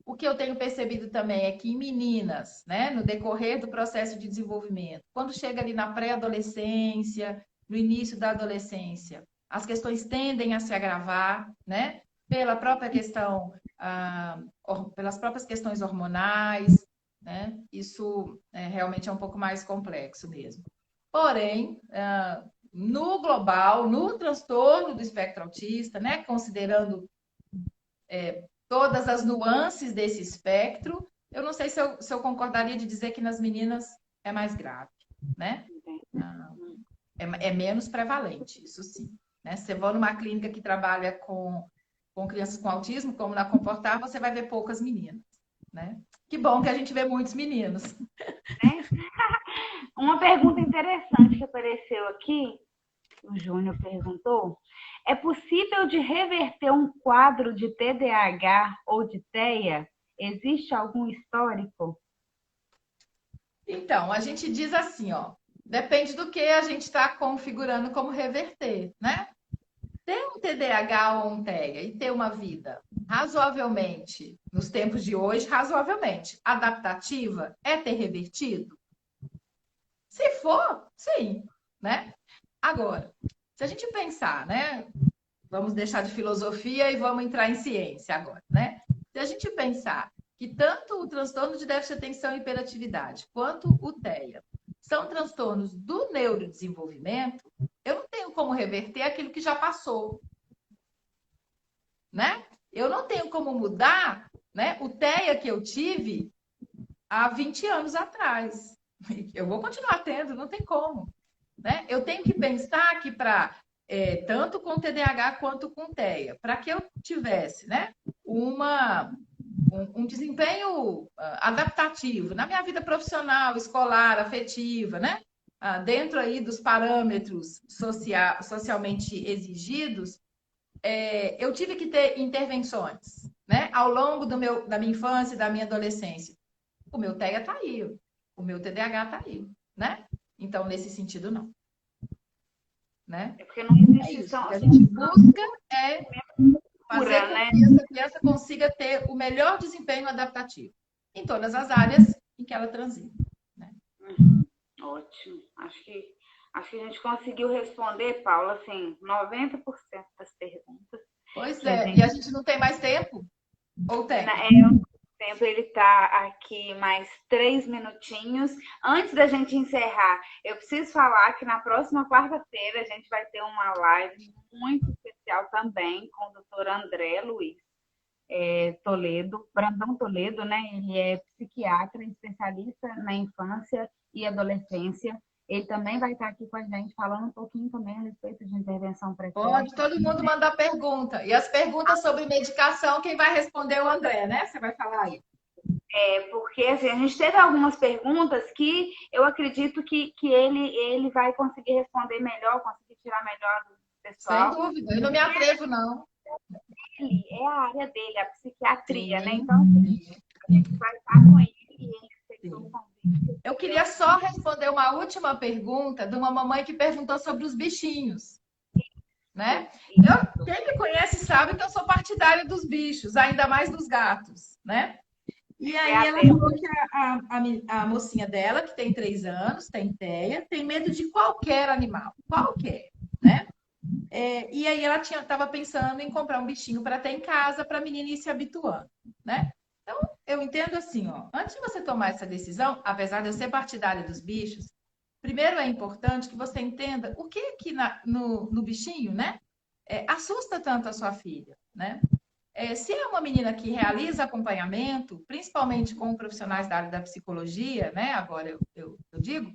O que eu tenho percebido também é que em meninas, né, no decorrer do processo de desenvolvimento, quando chega ali na pré-adolescência, no início da adolescência, as questões tendem a se agravar, né, pela própria questão, pelas próprias questões hormonais, né, isso realmente é um pouco mais complexo mesmo. Porém, no global, no transtorno do espectro autista, né, considerando todas as nuances desse espectro, eu não sei se eu concordaria de dizer que nas meninas é mais grave, né? É menos prevalente, isso sim. Né? Se você for numa clínica que trabalha com crianças com autismo, como na Comportar, você vai ver poucas meninas, né? Que bom que a gente vê muitos meninos. Uma pergunta interessante que apareceu aqui, o Júnior perguntou, é possível de reverter um quadro de TDAH ou de TEA? Existe algum histórico? Então, a gente diz assim, ó, Depende do que a gente está configurando como reverter, né? Ter um TDAH ou um TEA e ter uma vida razoavelmente, nos tempos de hoje, razoavelmente adaptativa, é ter revertido? Se for, sim, né? Agora, se a gente pensar, né? Vamos deixar de filosofia e vamos entrar em ciência agora, né? Se a gente pensar que tanto o transtorno de déficit de atenção e hiperatividade quanto o TEA são transtornos do neurodesenvolvimento, eu não tenho como reverter aquilo que já passou, né? Eu não tenho como mudar, né, o TEA que eu tive há 20 anos atrás. Eu vou continuar tendo, não tem como. Né? Eu tenho que pensar que para tanto com TDAH quanto com TEA, para que eu tivesse, né, um desempenho adaptativo na minha vida profissional, escolar, afetiva, né, dentro aí dos parâmetros socialmente exigidos, eu tive que ter intervenções, né, ao longo da minha infância e da minha adolescência. O meu TEA está aí, o meu TDAH está aí, né? Então, nesse sentido, não. Né? É porque não existe isso. O que a gente busca é fazer cura, com né? que essa criança consiga ter o melhor desempenho adaptativo em todas as áreas em que ela transita. Né? Ótimo. Acho que a gente conseguiu responder, Paula, assim, 90% das perguntas. Pois Que a é. gente... E a gente não tem mais tempo? Ou tem? O tempo ele está aqui mais 3 minutinhos. Antes da gente encerrar, eu preciso falar que na próxima quarta-feira a gente vai ter uma live muito especial também com o doutor André Luiz Toledo, Brandão Toledo, né? Ele é psiquiatra, especialista na infância e adolescência. Ele também vai estar aqui com a gente falando um pouquinho também a respeito de intervenção precoce. Pode todo mundo mandar pergunta. E as perguntas sobre medicação, quem vai responder é o André, né? Você vai falar aí. Porque assim, a gente teve algumas perguntas que eu acredito que ele vai conseguir responder melhor, conseguir tirar melhor do Sem pessoal. dúvida. Eu não me atrevo, não. Ele é a área dele, a psiquiatria, Sim, né? Então, assim, a gente vai estar com ele e ele aceitou o convite. Eu queria só responder uma última pergunta de uma mamãe que perguntou sobre os bichinhos, né? Quem me conhece sabe que eu sou partidária dos bichos, ainda mais dos gatos, né? E aí ela falou que a mocinha dela, que tem 3 anos, tem TEA, tem medo de qualquer animal, qualquer, né? E aí ela estava pensando em comprar um bichinho para ter em casa, para a menina ir se habituando, né? Então, eu entendo assim, ó, antes de você tomar essa decisão, apesar de eu ser partidária dos bichos, primeiro é importante que você entenda o que no bichinho, né, assusta tanto a sua filha, né? Se é uma menina que realiza acompanhamento, principalmente com profissionais da área da psicologia, né? Agora eu digo,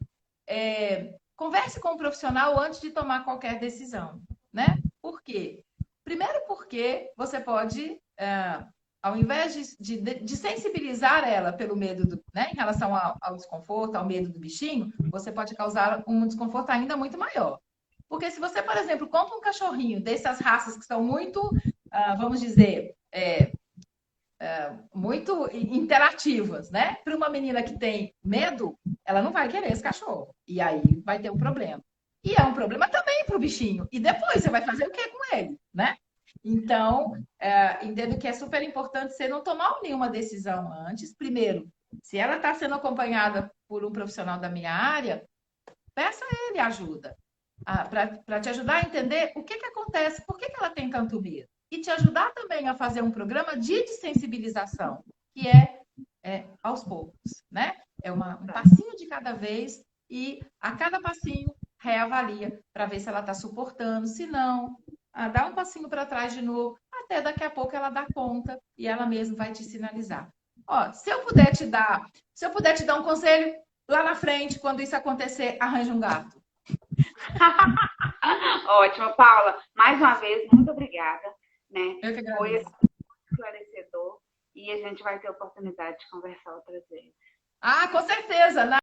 converse com o profissional antes de tomar qualquer decisão, né? Por quê? Primeiro porque você pode, ao invés de sensibilizar ela pelo medo, né, em relação ao desconforto, ao medo do bichinho, você pode causar um desconforto ainda muito maior. Porque se você, por exemplo, compra um cachorrinho dessas raças que são muito, vamos dizer, muito interativas, né? Para uma menina que tem medo, ela não vai querer esse cachorro. E aí vai ter um problema. E é um problema também para o bichinho. E depois você vai fazer o que com ele, né? Então, entendo que é super importante você não tomar nenhuma decisão antes. Primeiro, se ela está sendo acompanhada por um profissional da minha área, peça a ele ajuda. Para te ajudar a entender o que acontece, por que ela tem tanto medo. E te ajudar também a fazer um programa de sensibilização, que aos poucos, né? É um passinho de cada vez e a cada passinho reavalia para ver se ela está suportando, se não, dá um passinho para trás de novo, até daqui a pouco ela dá conta e ela mesma vai te sinalizar. Ó, se eu puder te dar um conselho lá na frente, quando isso acontecer, arranje um gato. Ótimo, Paula. Mais uma vez, muito obrigada. Né? Eu que agradeço. Foi esclarecedor e a gente vai ter oportunidade de conversar outras vezes. Com certeza.